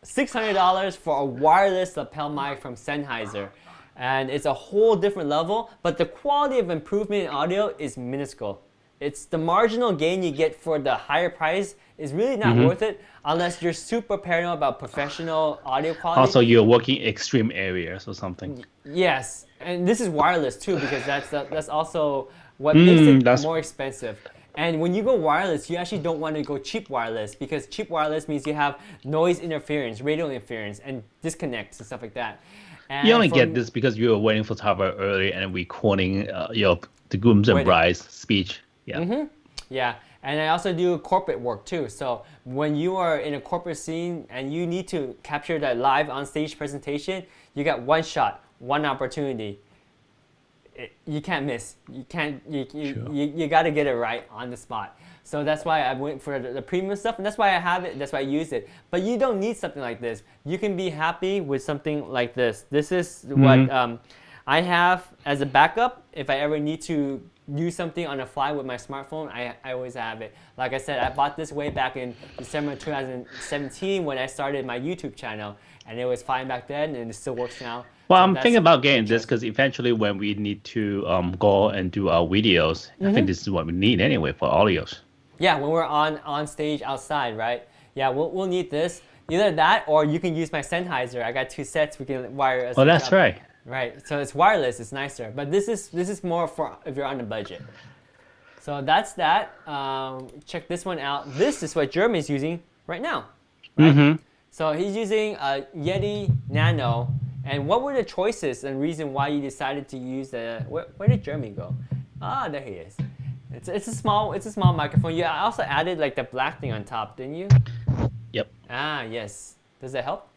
$600 for a wireless lapel mic from Sennheiser, and it's a whole different level, but the quality of improvement in audio is minuscule. It's the marginal gain you get for the higher price is really not worth it unless you're super paranoid about professional audio quality. Also, you're working extreme areas or something. Yes, and this is wireless too, because that's also what makes it more expensive. And when you go wireless, you actually don't want to go cheap wireless, because cheap wireless means you have noise interference, radio interference, and disconnects and stuff like that. And you only get this because you were waiting for photographer early and recording the grooms and brides speech. Yeah. Yeah, and I also do corporate work too. So when you are in a corporate scene and you need to capture that live on stage presentation, you got one shot, one opportunity. You can't miss. You got to get it right on the spot. So that's why I went for the premium stuff, and that's why I have it, that's why I use it. But you don't need something like this. You can be happy with something like this. This is what I have as a backup. If I ever need to do something on the fly with my smartphone, I always have it. Like I said, I bought this way back in December 2017 when I started my YouTube channel, and it was fine back then, and it still works now. Well, So I'm thinking about getting interesting. this because eventually when we need to go and do our videos, I think this is what we need anyway for audios. Yeah, when we're on stage outside, right? Yeah, we'll need this. Either that, or you can use my Sennheiser. I got 2 sets. We can wire us. Oh, that's up. right. Right. So it's wireless. It's nicer. But this is more for if you're on a budget. So that's that. Check this one out. This is what Jeremy's using right now. Right? So he's using a Yeti Nano. And what were the choices and reason why you decided to use the? Where did Jeremy go? Ah, there he is. It's a small microphone. You also added like the black thing on top, didn't you? Yep. Ah, yes. Does that help?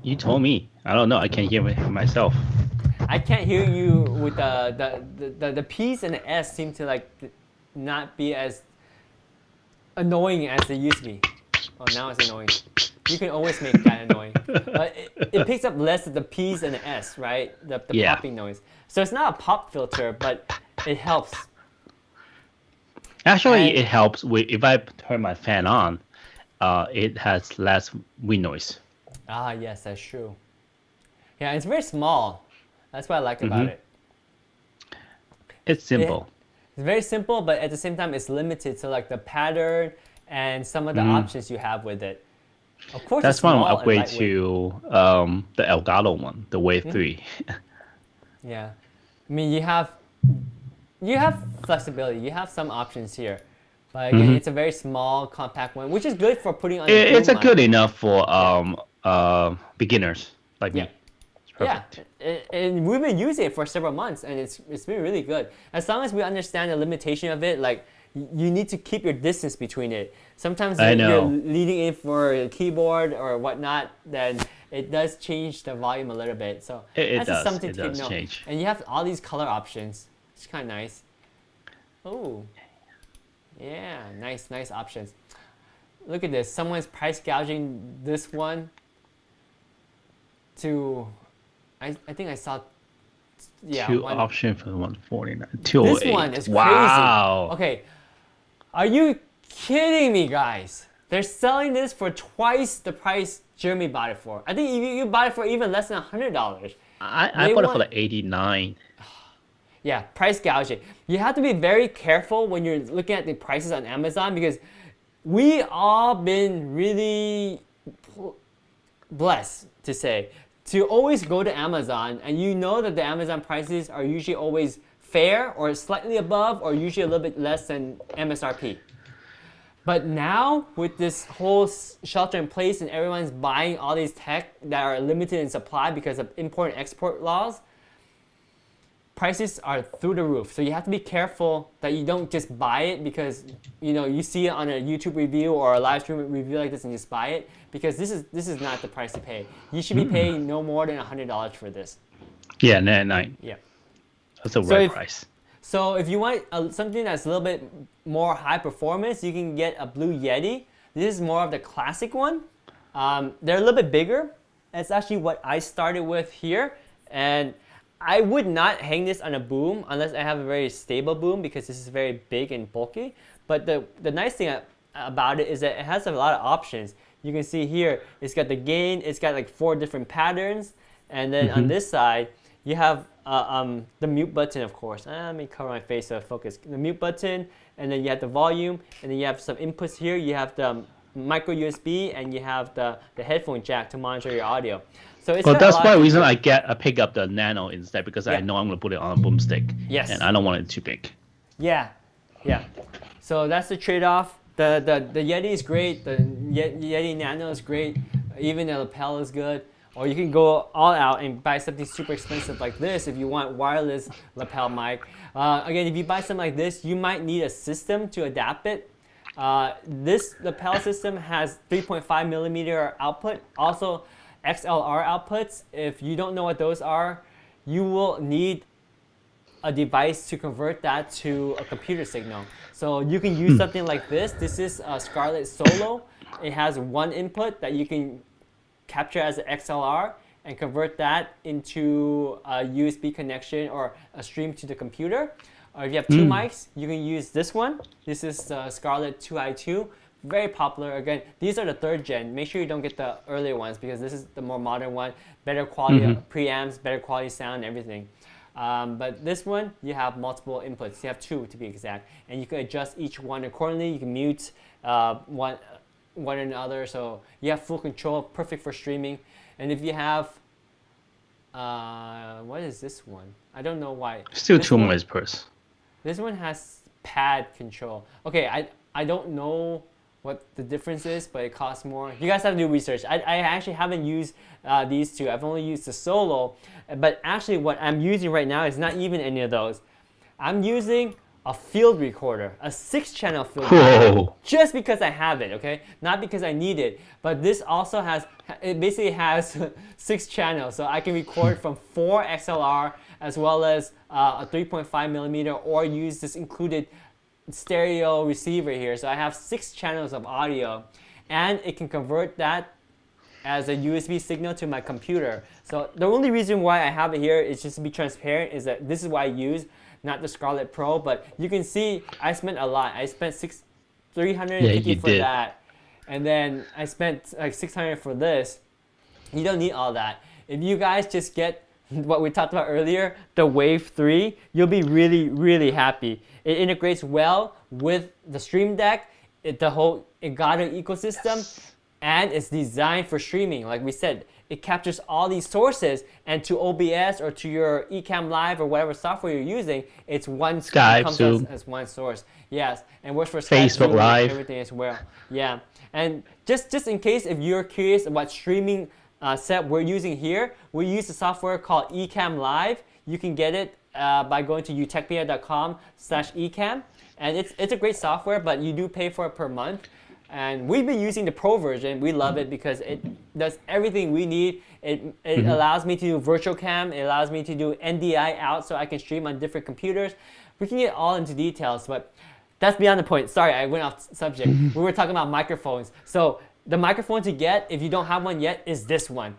You told me. I don't know. I can't hear myself. I can't hear you with the P's and the S seem to like not be as annoying as they used to be. Oh, now it's annoying. You can always make that annoying. But it picks up less of the P's and the S, right? The popping noise. So it's not a pop filter, but it helps. Actually, it helps if I turn my fan on. It has less wind noise. Ah, yes, that's true. Yeah, it's very small. That's what I like about it. It's simple. It's very simple, but at the same time, it's limited to like the pattern and some of the options you have with it. Of course, that's it's one small and upgrade lightweight. to the Elgato one, the Wave 3. Yeah, I mean you have flexibility. You have some options here, but again, it's a very small, compact one, which is good for putting on. It's boom mic. good enough for beginners like me. It's perfect. Yeah, and we've been using it for several months, and it's been really good. As long as we understand the limitation of it, like you need to keep your distance between it. Sometimes if you're leading in for a keyboard or whatnot, then it does change the volume a little bit. So It that's just does. something It to does take note. change. And you have all these color options. It's kind of nice. Oh, yeah, nice options. Look at this. Someone's price gouging this one to, I think I saw, yeah. Two option for 149. 208. This one is wow. crazy. Okay, are you kidding me, guys? They're selling this for twice the price Jeremy bought it for. I think you bought it for even less than $100. I bought it for like 89. Yeah, price gouging. You have to be very careful when you're looking at the prices on Amazon because we all been really blessed to say to always go to Amazon, and you know that the Amazon prices are usually always fair or slightly above or usually a little bit less than MSRP. But now with this whole shelter in place and everyone's buying all these tech that are limited in supply because of import and export laws, prices are through the roof. So you have to be careful that you don't just buy it because you see it on a YouTube review or a live stream review like this and just buy it, because this is not the price to pay. You should be paying no more than $100 for this. Yeah, 99. Yeah. That's a right price. So if you want something that's a little bit more high performance, you can get a Blue Yeti. This is more of the classic one. They're a little bit bigger. That's actually what I started with here. And I would not hang this on a boom unless I have a very stable boom because this is very big and bulky. But the nice thing about it is that it has a lot of options. You can see here, it's got the gain, it's got like 4 different patterns. And then on this side, you have the mute button, of course. Let me cover my face so I focus. The mute button, and then you have the volume, and then you have some inputs here. You have the micro USB, and you have the headphone jack to monitor your audio. So it's that's why the reason I pick up the Nano instead, because I know I'm going to put it on a boomstick. Yes. And I don't want it too big. Yeah. So that's the trade-off. The Yeti is great. The Yeti Nano is great. Even the Lapel is good. Or you can go all out and buy something super expensive like this if you want wireless lapel mic. Again, if you buy something like this, you might need a system to adapt it. This lapel system has 3.5 millimeter output, also XLR outputs. If you don't know what those are, you will need a device to convert that to a computer signal. So you can use something like this. This is a Scarlett Solo. It has one input that you can capture as an XLR and convert that into a USB connection or a stream to the computer. Or if you have two mics, you can use this one. This is the Scarlett 2i2. Very popular. Again, these are the 3rd gen. Make sure you don't get the earlier ones because this is the more modern one. Better quality preamps, better quality sound, everything. But this one, you have multiple inputs. You have 2 to be exact. And you can adjust each one accordingly. You can mute one or another. So you have full control, perfect for streaming. And if you have, what is this one? I don't know why. Still too much purse. This one has pad control. Okay, I don't know what the difference is, but it costs more. You guys have to do research. I actually haven't used these two. I've only used the Solo. But actually what I'm using right now is not even any of those. I'm using a field recorder, a 6-channel field recorder, just because I have it, okay? Not because I need it, but this also has, it basically has 6 channels, so I can record from 4 XLR as well as a 3.5 millimeter, or use this included stereo receiver here. So I have 6 channels of audio, and it can convert that as a USB signal to my computer. So the only reason why I have it here is just to be transparent, is that this is what I use, not the Scarlett Pro, but you can see I spent a lot. I spent $350 for that, and then I spent like $600 for this. You don't need all that. If you guys just get what we talked about earlier, the Wave 3, you'll be really, really happy. It integrates well with the Stream Deck, the whole Elgato ecosystem, and it's designed for streaming. Like we said, it captures all these sources, and to OBS or to your Ecamm Live or whatever software you're using, it's one Skype, comes Zoom. as one source. Yes, and works for Skype, Facebook Zoom, Live, everything as well. Yeah, and just in case if you're curious about streaming setup we're using here, we use a software called Ecamm Live. You can get it by going to utechmedia.com/ecamm, and it's a great software, but you do pay for it per month. And we've been using the Pro version. We love it because it does everything we need. It allows me to do virtual cam. It allows me to do NDI out so I can stream on different computers. We can get all into details, but that's beyond the point. Sorry, I went off subject. We were talking about microphones. So the microphone to get, if you don't have one yet, is this one.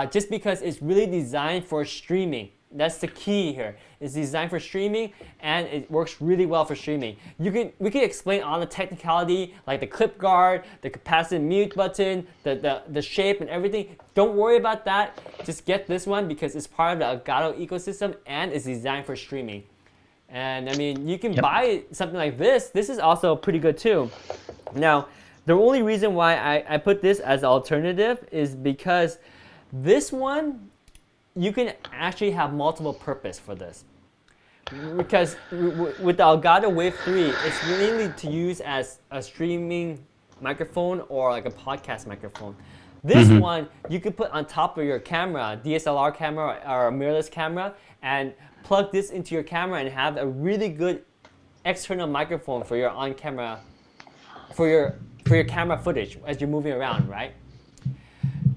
Just because it's really designed for streaming. That's the key here. It's designed for streaming, and it works really well for streaming. We can explain all the technicality, like the clip guard, the capacitive mute button, the shape and everything. Don't worry about that. Just get this one because it's part of the Elgato ecosystem and it's designed for streaming. And I mean, you can buy something like this. This is also pretty good too. Now, the only reason why I put this as an alternative is because this one, you can actually have multiple purpose for this. Because with the Elgato Wave 3, it's mainly to use as a streaming microphone or like a podcast microphone. This one, you could put on top of your camera, DSLR camera or a mirrorless camera, and plug this into your camera and have a really good external microphone for your on-camera, for your camera footage as you're moving around, right?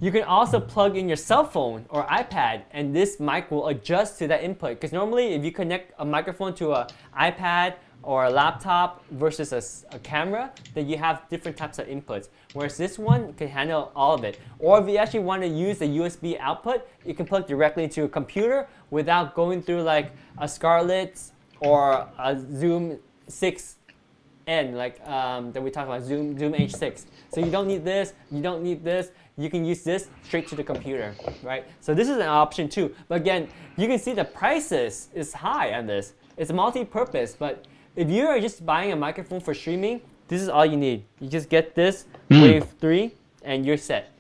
You can also plug in your cell phone or iPad, and this mic will adjust to that input. Because normally, if you connect a microphone to an iPad or a laptop versus a camera, then you have different types of inputs. Whereas this one can handle all of it. Or if you actually want to use the USB output, you can plug directly into a computer without going through like a Scarlett or a Zoom 6N, like that we talked about, Zoom H6. So you don't need this, you don't need this. You can use this straight to the computer, right? So this is an option too. But again, you can see the prices is high on this. It's multi-purpose, but if you are just buying a microphone for streaming, this is all you need. You just get this Wave 3 and you're set,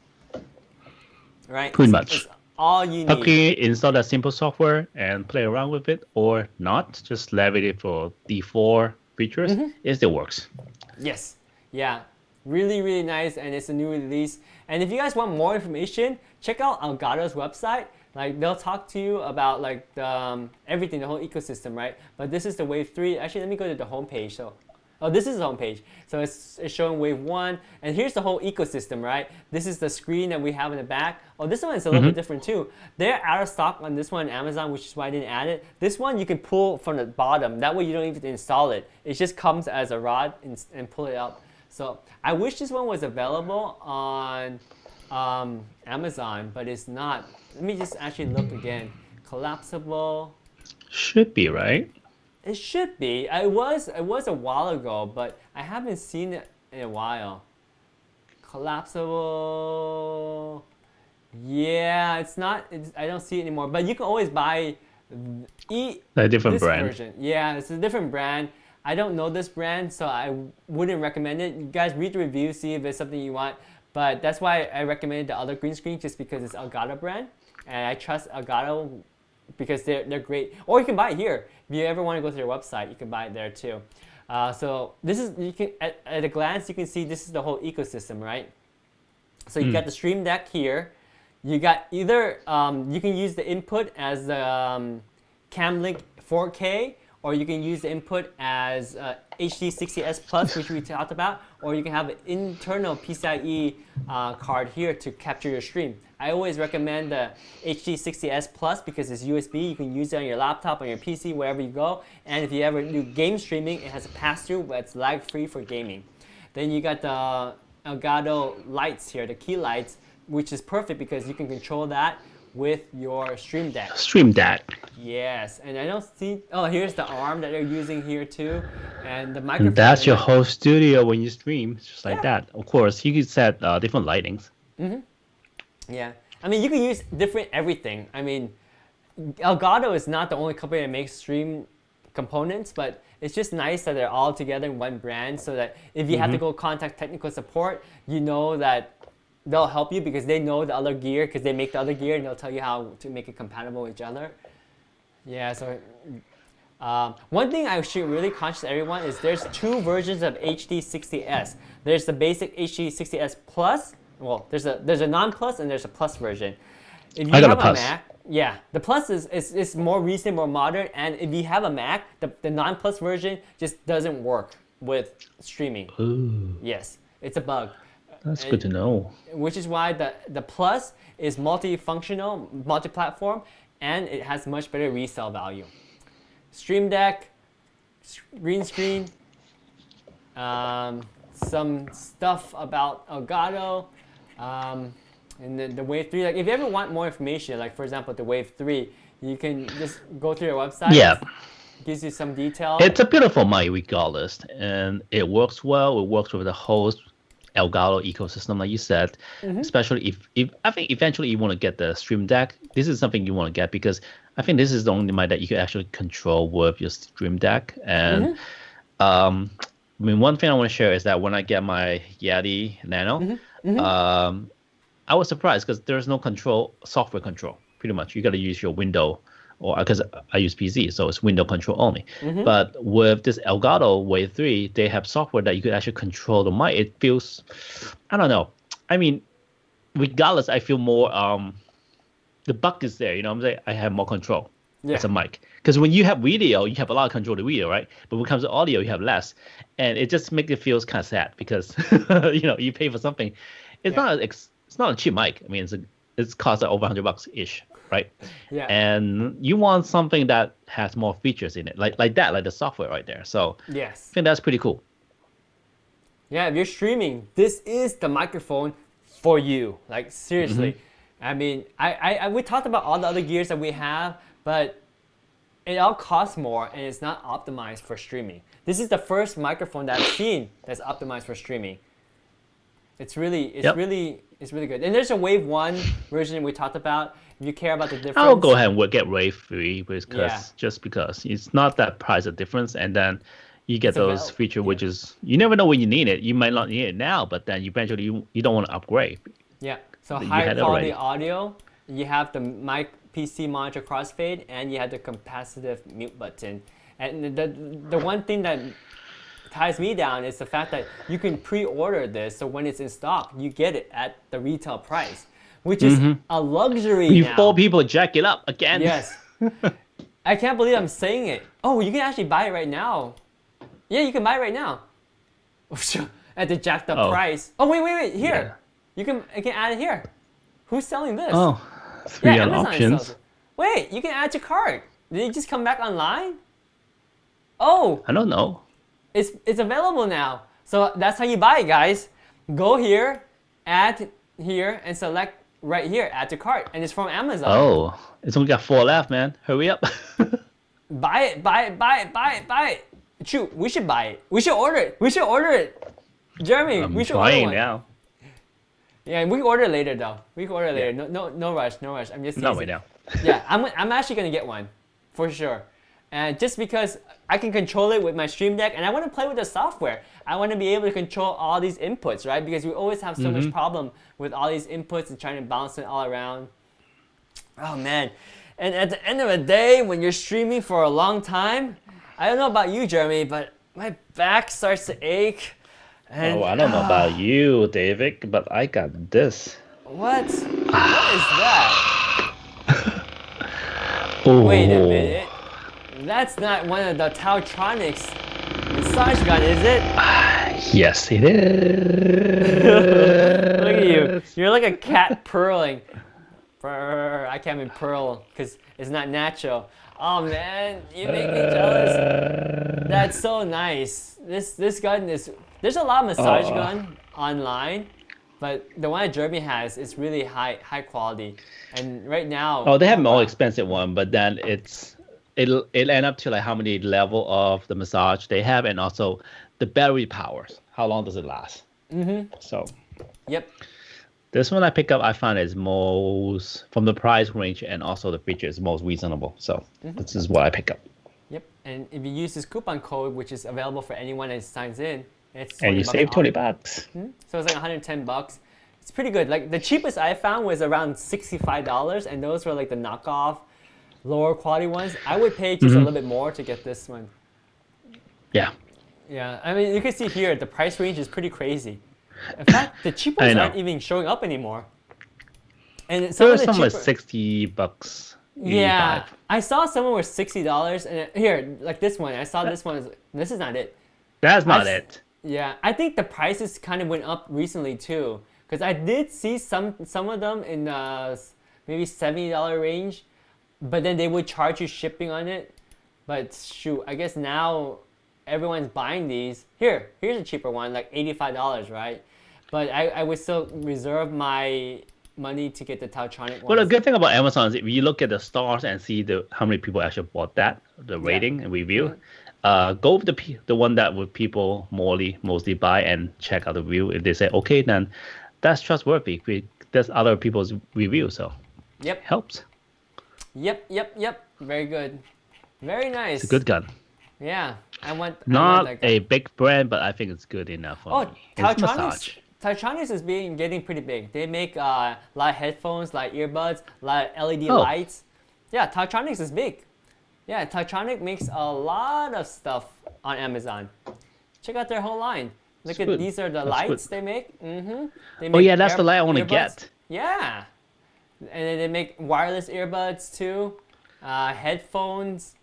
right? Pretty much. It's all you need. Okay, install that simple software and play around with it, or not, just leave it for D4 features. It still works. Yes, yeah. Really, really nice, and it's a new release. And if you guys want more information, check out Elgato's website. Like they'll talk to you about like everything, the whole ecosystem, right? But this is the Wave 3. Actually, let me go to the homepage. So Oh, this is the homepage. So it's showing Wave 1. And here's the whole ecosystem, right? This is the screen that we have in the back. Oh, this one is a little bit different too. They're out of stock on this one on Amazon, which is why I didn't add it. This one you can pull from the bottom. That way you don't even install it. It just comes as a rod and pull it out. So I wish this one was available on Amazon, but it's not. Let me just actually look again. Collapsible. Should be, right? It should be. It was a while ago, but I haven't seen it in a while. Collapsible. Yeah, it's not. I don't see it anymore. But you can always buy A different this brand. version. Yeah, it's a different brand. I don't know this brand, so I wouldn't recommend it. You guys read the review, see if it's something you want. But that's why I recommended the other green screen, just because it's Elgato brand, and I trust Elgato because they're great. Or you can buy it here. If you ever want to go to their website, you can buy it there too. So this is, you can at a glance you can see this is the whole ecosystem, right? So you got the Stream Deck here. You got either you can use the input as the Cam Link 4K, or you can use the input as HD60S Plus, which we talked about, or you can have an internal PCIe card here to capture your stream. I always recommend the HD60S Plus because it's USB. You can use it on your laptop, on your PC, wherever you go. And if you ever do game streaming, it has a pass-through, but it's lag-free for gaming. Then you got the Elgato lights here, the key lights, which is perfect because you can control that with your Stream Deck. Stream Deck. Yes, and I don't see. Oh, here's the arm that they're using here too, and the microphone. And that's your whole studio when you stream, it's just like that. Of course, you can set different lightings. Yeah, I mean you can use different everything. I mean, Elgato is not the only company that makes stream components, but it's just nice that they're all together in one brand, so that if you have to go contact technical support, you know that they'll help you because they know the other gear, because they make the other gear, and they'll tell you how to make it compatible with each other. Yeah, so one thing I should really conscious everyone is there's two versions of HD60S. There's the basic HD60S Plus. Well, there's a non-plus and there's a plus version. If you I got have a plus. Mac, yeah, the plus is more recent, more modern, and if you have a Mac, the non-plus version just doesn't work with streaming. Ooh, Yes, it's a bug. that's good to know. Which is why the plus is multifunctional, multi-platform, and it has much better resale value. Stream Deck, green screen, some stuff about Elgato, and then the Wave 3. Like if you ever want more information, like for example the Wave 3, you can just go through their website. Yeah. It gives you some detail. It's a beautiful mic regardless, and it works well. It works with the whole Elgato ecosystem, like you said. Especially if I think eventually you want to get the Stream Deck, this is something you want to get because I think this is the only mic that you can actually control with your Stream Deck. And I mean, one thing I want to share is that when I get my Yeti Nano, I was surprised because there's no software control. Pretty much, you got to use your window, or because I use PC, so it's window control only. But with this Elgato Wave 3, they have software that you could actually control the mic. It feels, I don't know. I mean, regardless, I feel more. The bug is there, you know what I'm saying? I have more control as a mic. Because when you have video, you have a lot of control of the video, right? But when it comes to audio, you have less. And it just makes it feel kind of sad because, you pay for something. It's not a cheap mic. I mean, it's cost like over $100-ish, right? Yeah. And you want something that has more features in it, like that, like the software right there. So Yes. I think that's pretty cool. Yeah, if you're streaming, this is the microphone for you. Like seriously. I mean, we talked about all the other gears that we have, but it all costs more and it's not optimized for streaming. This is the first microphone that I've seen that's optimized for streaming. It's really good. And there's a Wave 1 version we talked about. If you care about the difference. I'll go ahead and get Wave 3 because it's not that price of difference, and then you get those features which is you never know when you need it. You might not need it now, but then eventually you don't want to upgrade. Yeah. So high quality audio. You have the mic PC monitor crossfade, and you have the capacitive mute button. And the one thing that ties me down is the fact that you can pre-order this, so when it's in stock, you get it at the retail price, which is a luxury Before now. people jack it up again. Yes. I can't believe I'm saying it. Oh, you can actually buy it right now. Yeah, you can buy it right now. At to jack the Oh. price. Oh wait, here. Yeah. You can add it here. Who's selling this? Oh, three yeah, other Amazon options. sells it. Wait, you can add to cart. Did it just come back online? Oh, I don't know. it's available now. So that's how you buy it, guys. Go here, add here, and select right here, add to cart, and it's from Amazon. Oh, it's only got 4 left, man. Hurry up. Buy it. Shoot, we should buy it. We should order it. Jeremy, I'm we should order trying one. now. Yeah, we can order it later though. We can order it later. No rush. I'm just No, teasing. wait now. Yeah, I'm actually gonna get one, for sure. And just because I can control it with my Stream Deck, and I want to play with the software. I want to be able to control all these inputs, right? Because we always have so much problem with all these inputs and trying to balance it all around. Oh man. And at the end of the day, when you're streaming for a long time, I don't know about you, Jeremy, but my back starts to ache. And, Oh, I don't know about you, David, but I got this. What? What is that? Oh. Wait a minute. That's not one of the Tautronics massage gun, is it? Yes, it is. Look at you. You're like a cat purring. Purr. I can't even purl because it's not natural. Oh man, you make me jealous. That's so nice. This gun is. There's a lot of massage gun online, but the one that Jeremy has is really high quality. And right now. Oh, they have more expensive one, but then it'll end up to like how many level of the massage they have, and also the battery powers. How long does it last? So. Yep. This one I pick up, I find is most from the price range and also the features most reasonable. So this is what I pick up. Yep. And if you use this coupon code, which is available for anyone that signs in, it's 20 And you bucks save off. 20 bucks. So it's like 110 bucks. It's pretty good. Like the cheapest I found was around $65, and those were like the knockoff, lower quality ones. I would pay just a little bit more to get this one. Yeah. Yeah, I mean, you can see here the price range is pretty crazy. In fact, the cheap ones aren't even showing up anymore. And some There of are the some like cheaper, 60 bucks. yeah, 85. I saw someone with $60, and here, like this one, I saw this one. This is not it. That's not it. Yeah, I think the prices kind of went up recently too, because I did see some of them in maybe $70 range, but then they would charge you shipping on it. But shoot, I guess now everyone's buying these. Here's a cheaper one, like $85, right? But I would still reserve my money to get the Tautronic Well, the ones. good thing about Amazon is if you look at the stars and see how many people actually bought that, the rating and review, go with the one that would people mostly buy and check out the review. If they say okay, then that's trustworthy. There's other people's review, so Yep. helps. Yep. Very good. Very nice. It's a good gun. Yeah, I want Not that guy. a big brand, but I think it's good enough for me. It's massage. Tautronics is getting pretty big. They make a lot of headphones, like earbuds, a lot of LED Oh. lights. Yeah, Tautronics is big. Yeah, Tautronic makes a lot of stuff on Amazon. Check out their whole line. Look at good. these are the That's lights good. they make. They Oh make yeah, that's the light I want to earbuds. get. Yeah, and then they make wireless earbuds too, headphones.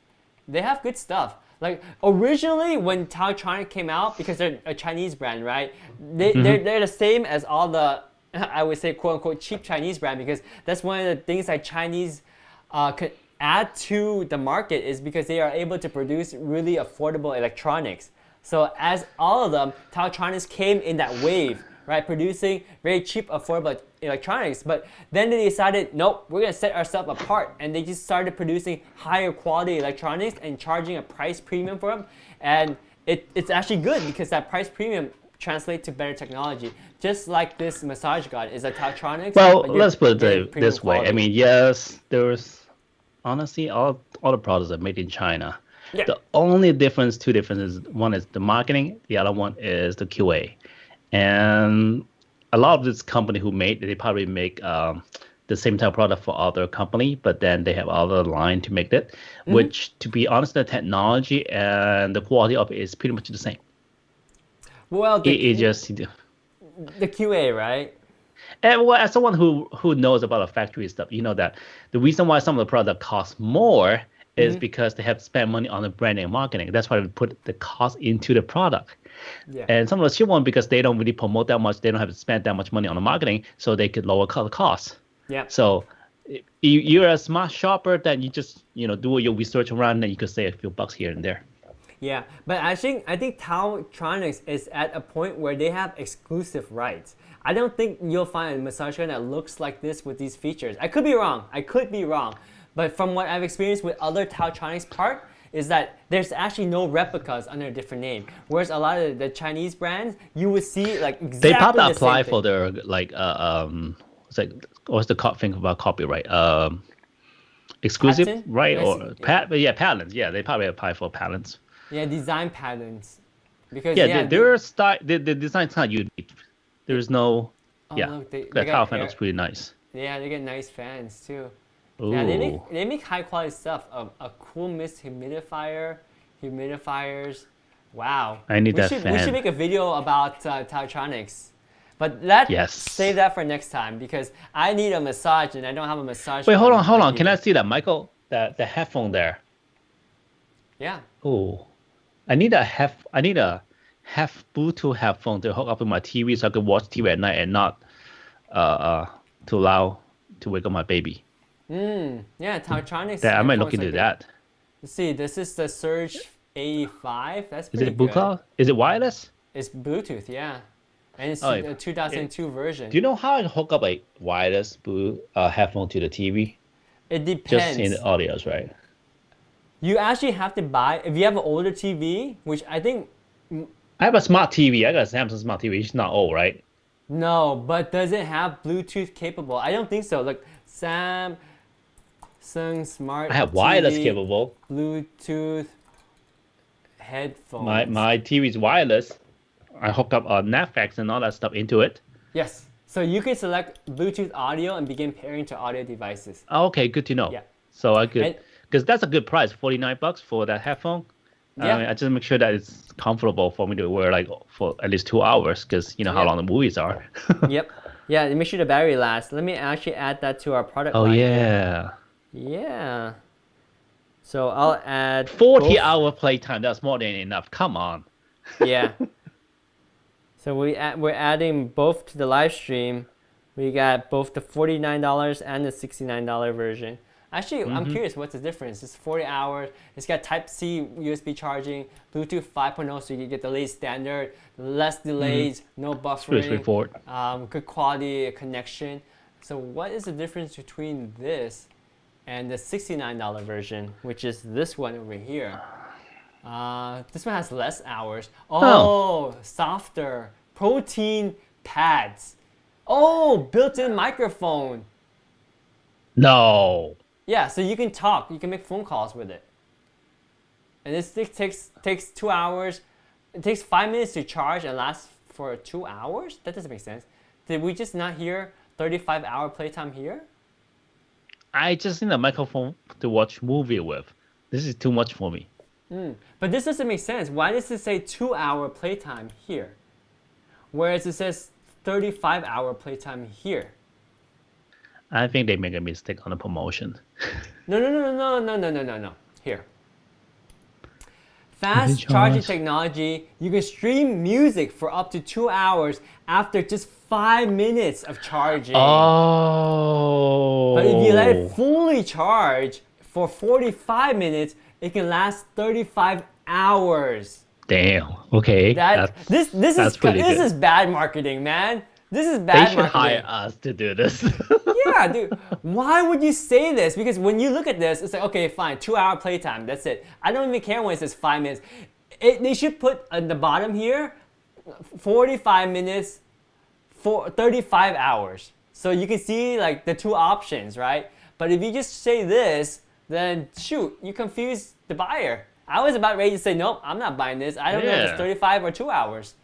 They have good stuff. Like originally when Tautronic came out, because they're a Chinese brand, right? They're the same as all the, I would say, quote unquote cheap Chinese brand, because that's one of the things that Chinese could add to the market, is because they are able to produce really affordable electronics. So as all of them, Tautronics came in that wave, right? Producing very cheap, affordable electronics. But then they decided, nope, we're gonna set ourselves apart. And they just started producing higher quality electronics and charging a price premium for them. And it's actually good, because that price premium translates to better technology. Just like this massage gun is a Tautronics. Well, but you're let's put getting it premium this way. I quality. mean, yes, there's honestly all the products are made in China. Yeah. The only two differences, one is the marketing, the other one is the QA. And a lot of this company they probably make the same type of product for other company, but then they have other line to make it, which, to be honest, the technology and the quality of it is pretty much the same. Well, It just the QA, right? And well, as someone who knows about the factory stuff, you know that the reason why some of the product costs more is because they have spent money on the branding and marketing. That's why they put the cost into the product. Yeah. And some of the cheap ones, because they don't really promote that much, they don't have to spend that much money on the marketing, so they could lower the cost. Yeah. So you're a smart shopper, that you just do your research around, and you could save a few bucks here and there. Yeah, but I think Taotronics is at a point where they have exclusive rights. I don't think you'll find a massage gun that looks like this with these features. I could be wrong. But from what I've experienced with other Taotronics part, is that there's actually no replicas under a different name. Whereas a lot of the Chinese brands, you would see like exactly they probably the apply same for thing. their what's the thing about copyright? Exclusive, Patent? right? I Or see. patents. Yeah, they probably apply for patents. Yeah, design patterns. Because Yeah, their style, the design's not unique. There's no, oh, yeah. look, they The towel got fan air, looks pretty nice. yeah, they get nice fans too. Ooh. Yeah, they make high quality stuff. A cool mist humidifiers. Wow. I need that We fan. should make a video about Taotronics. But let's Yes. save that for next time because I need a massage and I don't have a massage. Wait, hold gun on. like Can you I do. see that, Michael? The headphone there. Yeah. Oh, I need a half Bluetooth headphone to hook up with my TV so I can watch TV at night and not to allow to wake up my baby. Yeah, Taotronics. I might look headphones into like that. Let's see, this is the Surge 85. That's Is pretty it Blue good. Cloud? Is it wireless? It's Bluetooth, yeah. And it's Oh, a 2002 version. Do you know how I hook up a wireless headphone to the TV? It depends. Just in the audios, right? You actually have to buy, if you have an older TV, which I think, I have a smart TV. I got a Samsung smart TV. It's not old, right? no, but does it have Bluetooth capable? I don't think so. Look, Samsung Smart I have wireless TV, capable. Bluetooth headphones. My TV is wireless. I hook up Netflix and all that stuff into it. Yes. So you can select Bluetooth audio and begin pairing to audio devices. Okay, good to know. Yeah. So I could, And- because that's a good price, $49 for that headphone. Yeah. I just make sure that it's comfortable for me to wear like for at least 2 hours, because you know how Yeah. long the movies are. Yep. Yeah, make sure the battery lasts. Let me actually add that to our product Oh line. yeah, Yeah. So I'll add 40-hour playtime. That's more than enough. Come on. Yeah. So we're adding both to the live stream. We got both the $49 and the $69 version. Actually, I'm curious what's the difference. It's 40 hours. It's got Type-C USB charging, Bluetooth 5.0, so you can get the latest standard, less delays, no buffering, Pretty straightforward. good quality connection. So what is the difference between this and the $69 version, which is this one over here? This one has less hours. Oh, softer. Protein pads. Oh, built-in microphone. No. Yeah, so you can talk. You can make phone calls with it. And this thing takes 2 hours. It takes 5 minutes to charge and lasts for 2 hours? That doesn't make sense. Did we just not hear 35-hour playtime here? I just need a microphone to watch movie with. This is too much for me. But this doesn't make sense. Why does it say 2-hour playtime here? Whereas it says 35-hour playtime here. I think they make a mistake on the promotion. No. Here. Fast charging technology. You can stream music for up to 2 hours after just 5 minutes of charging. Oh. But if you let it fully charge for 45 minutes, it can last 35 hours. Damn. Okay. This pretty good. is bad marketing, man. This is They bad should marketing. hire us to do this. Yeah, dude. Why would you say this? Because when you look at this, it's like, okay, fine, 2-hour playtime. That's it. I don't even care when it says 5 minutes. They should put at the bottom here, 45 minutes, 35 hours. So you can see like the two options, right? But if you just say this, then shoot, you confuse the buyer. I was about ready to say, nope, I'm not buying this. I don't know if it's Yeah. 35 or 2 hours.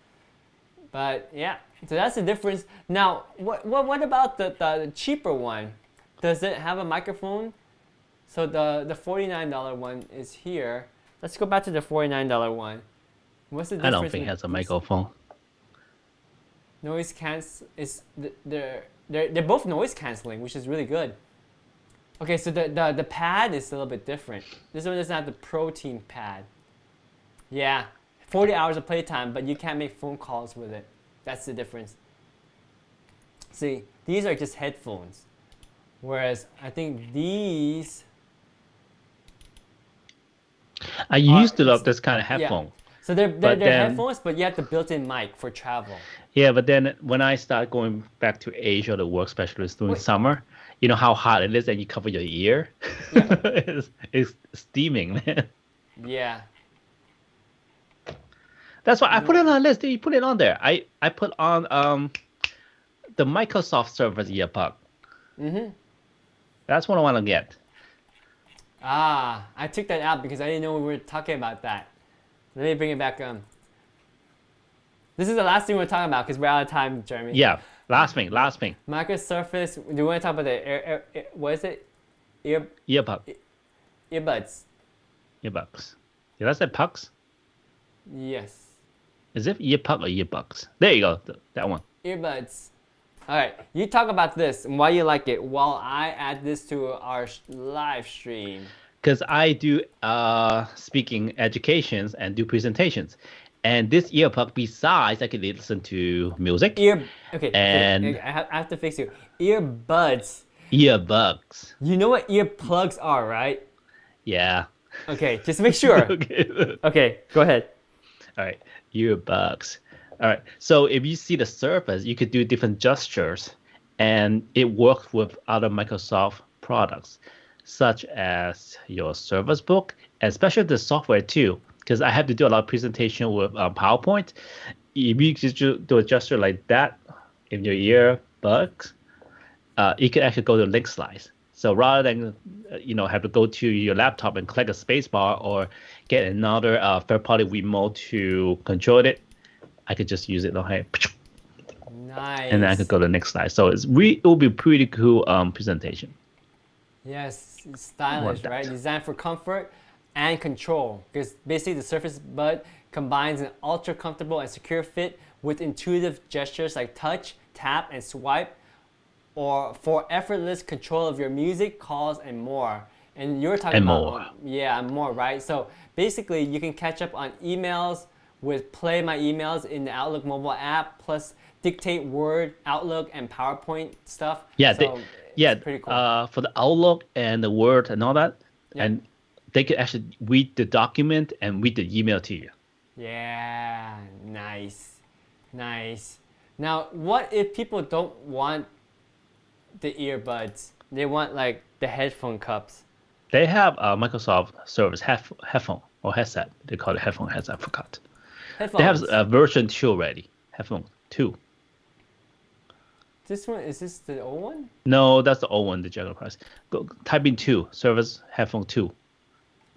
But yeah, so that's the difference. Now, what about the cheaper one? Does it have a microphone? So the $49 one is here. Let's go back to the $49 one. What's the I difference? don't think it with has a these? microphone. Noise cancel is they're both noise canceling, which is really good. Okay, so the pad is a little bit different. This one doesn't have the protein pad. Yeah, 40 hours of playtime, but you can't make phone calls with it. That's the difference. See, these are just headphones. Whereas I think these I used to love this kind of headphone. Yeah. So they're then, headphones, but you have the built-in mic for travel. Yeah, but then when I start going back to Asia to work, especially during summer, you know how hot it is and you cover your ear? Yeah. it's steaming, man. Yeah. That's why I put it on a list. You put it on there. I put on the Microsoft Surface earbud. Mm-hmm. That's what I want to get. Ah, I took that out because I didn't know we were talking about that. Let me bring it back on. This is the last thing we're talking about because we're out of time, Jeremy. Yeah, last thing. Micro Surface. Do you want to talk about the what is it? Earbuds. Earbuds. Earbuds. Did I say pucks? Yes. Is it earpud or earbuds? There you go. That one. Earbuds. All right, you talk about this and why you like it while I add this to our live stream. Because I do speaking educations and do presentations. And this earpod, besides, I can listen to music. Okay, and I have to fix you. Earbuds. Earbuds. You know what earplugs are, right? Yeah. Okay, just make sure. Okay, go ahead. All right, earbuds. All right, so if you see the Surface, you could do different gestures, and it works with other Microsoft products, such as your Surface Book, and especially the software too, because I have to do a lot of presentation with PowerPoint. If you just do a gesture like that in your earbuds, you can actually go to link slides. So rather than have to go to your laptop and click a spacebar or get another third-party remote to control it, I could just use it. Okay. Nice. And then I could go to the next slide. So it will be pretty cool presentation. Yes, it's stylish, right? Designed for comfort and control. Because basically the Surface Bud combines an ultra comfortable and secure fit with intuitive gestures like touch, tap, and swipe, or for effortless control of your music, calls, and more. And you're talking about more, right? So basically you can catch up on emails with Play My Emails in the Outlook mobile app, plus dictate Word, Outlook, and PowerPoint stuff. Yeah, so it's pretty cool. For the Outlook and the Word and all that, and they could actually read the document and read the email to you. Yeah, nice. Now, what if people don't want the earbuds? They want like the headphone cups. They have a Microsoft Surface headphone or headset. They call it headphone headset. I forgot. Headphones. They have a version 2 already. Headphone 2. This one, is this the old one? No, that's the old one, the general price. Go type in 2, Surface headphone 2.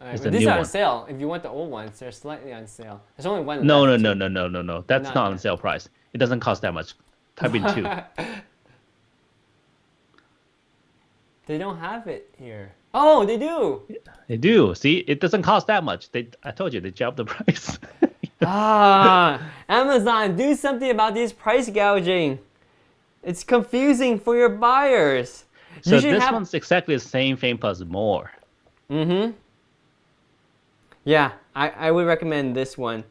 Right, but these are on sale. If you want the old ones, they're slightly on sale. There's only one No. left. That's not on sale price. It doesn't cost that much. Type in 2. They don't have it here. Oh, they do. They do. See, it doesn't cost that much. I told you, they dropped the price. Amazon, do something about these price gouging. It's confusing for your buyers. So this one's exactly the same thing plus more. Mm-hmm. Yeah, I would recommend this one.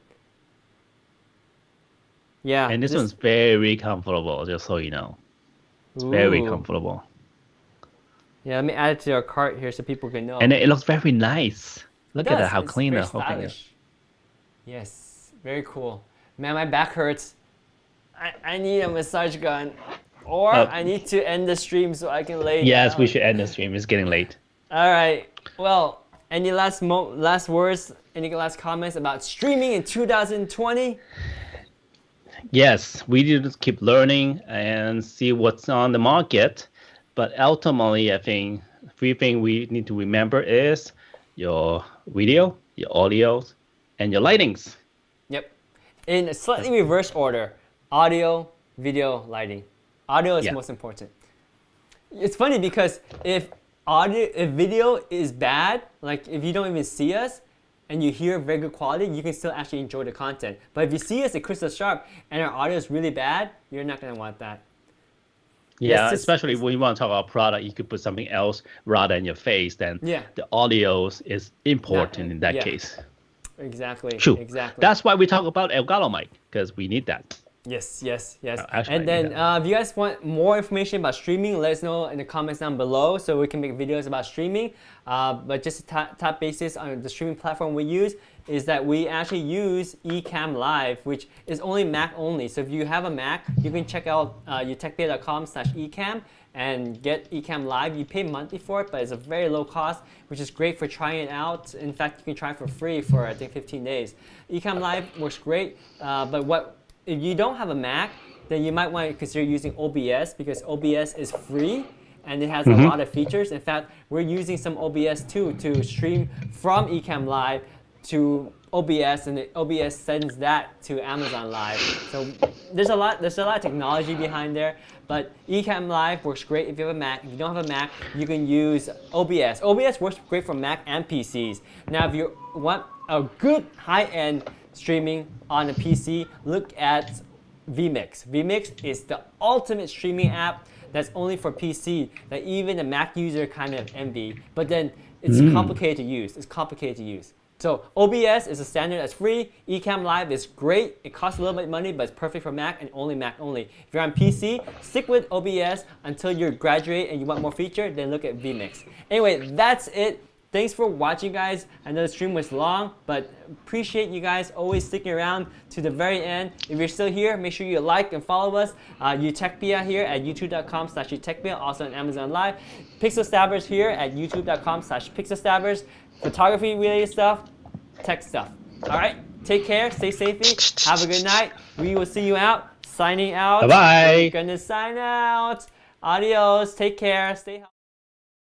Yeah. And this one's very comfortable, just so you know. It's very comfortable. Yeah, let me add it to our cart here so people can know. And it looks very nice. Look at how It's clean very the whole thing is. stylish. Yes, very cool. Man, my back hurts. I need a massage gun. Or I need to end the stream so I can lay down. Yes, we should end the stream. It's getting late. All right. Well, any last words? Any last comments about streaming in 2020? Yes, we need to keep learning and see what's on the market. But ultimately, I think 3 things we need to remember is your video, your audio, and your lightings. Yep. In a slightly reverse order: audio, video, lighting. Audio is most important. It's funny because if video is bad, like if you don't even see us and you hear very good quality, you can still actually enjoy the content. But if you see us at crystal sharp and our audio is really bad, you're not gonna want that. Yeah, especially when you want to talk about product, you could put something else rather than your face. Then the audio is important in that case. Exactly. True. Exactly. That's why we talk about Elgato mic, because we need that. Yes, yes, yes. Actually, And then if you guys want more information about streaming, let us know in the comments down below so we can make videos about streaming. But just a top basis on the streaming platform we use is that we actually use Ecamm Live, which is only Mac only. So if you have a Mac, you can check out utechpia.com/ecamm and get Ecamm Live. You pay monthly for it, but it's a very low cost, which is great for trying it out. In fact, you can try it for free for I think 15 days. Ecamm Live works great, but if you don't have a Mac, then you might want to consider using OBS because OBS is free and it has a lot of features. In fact, we're using some OBS too to stream from Ecamm Live to OBS, and OBS sends that to Amazon Live. So there's a lot of technology behind there. But Ecamm Live works great if you have a Mac. If you don't have a Mac, you can use OBS. OBS works great for Mac and PCs. Now, if you want a good high-end streaming on a PC, look at vMix. vMix is the ultimate streaming app that's only for PC that even a Mac user kind of envy. But then it's complicated to use. It's complicated to use. So OBS is a standard that's free. Ecamm Live is great. It costs a little bit of money, but it's perfect for Mac and only Mac only. If you're on PC, stick with OBS until you graduate and you want more feature, then look at vMix. Anyway, that's it. Thanks for watching, guys. I know the stream was long, but appreciate you guys always sticking around to the very end. If you're still here, make sure you like and follow us. Utechpia here at youtube.com/utechpia, also on Amazon Live. Pixel Stabbers here at youtube.com/pixelstabbers. Photography related stuff, tech stuff. All right, take care, stay safely, have a good night. We will see you out. Signing out. Bye-bye. We're gonna sign out. Adios, take care, stay healthy.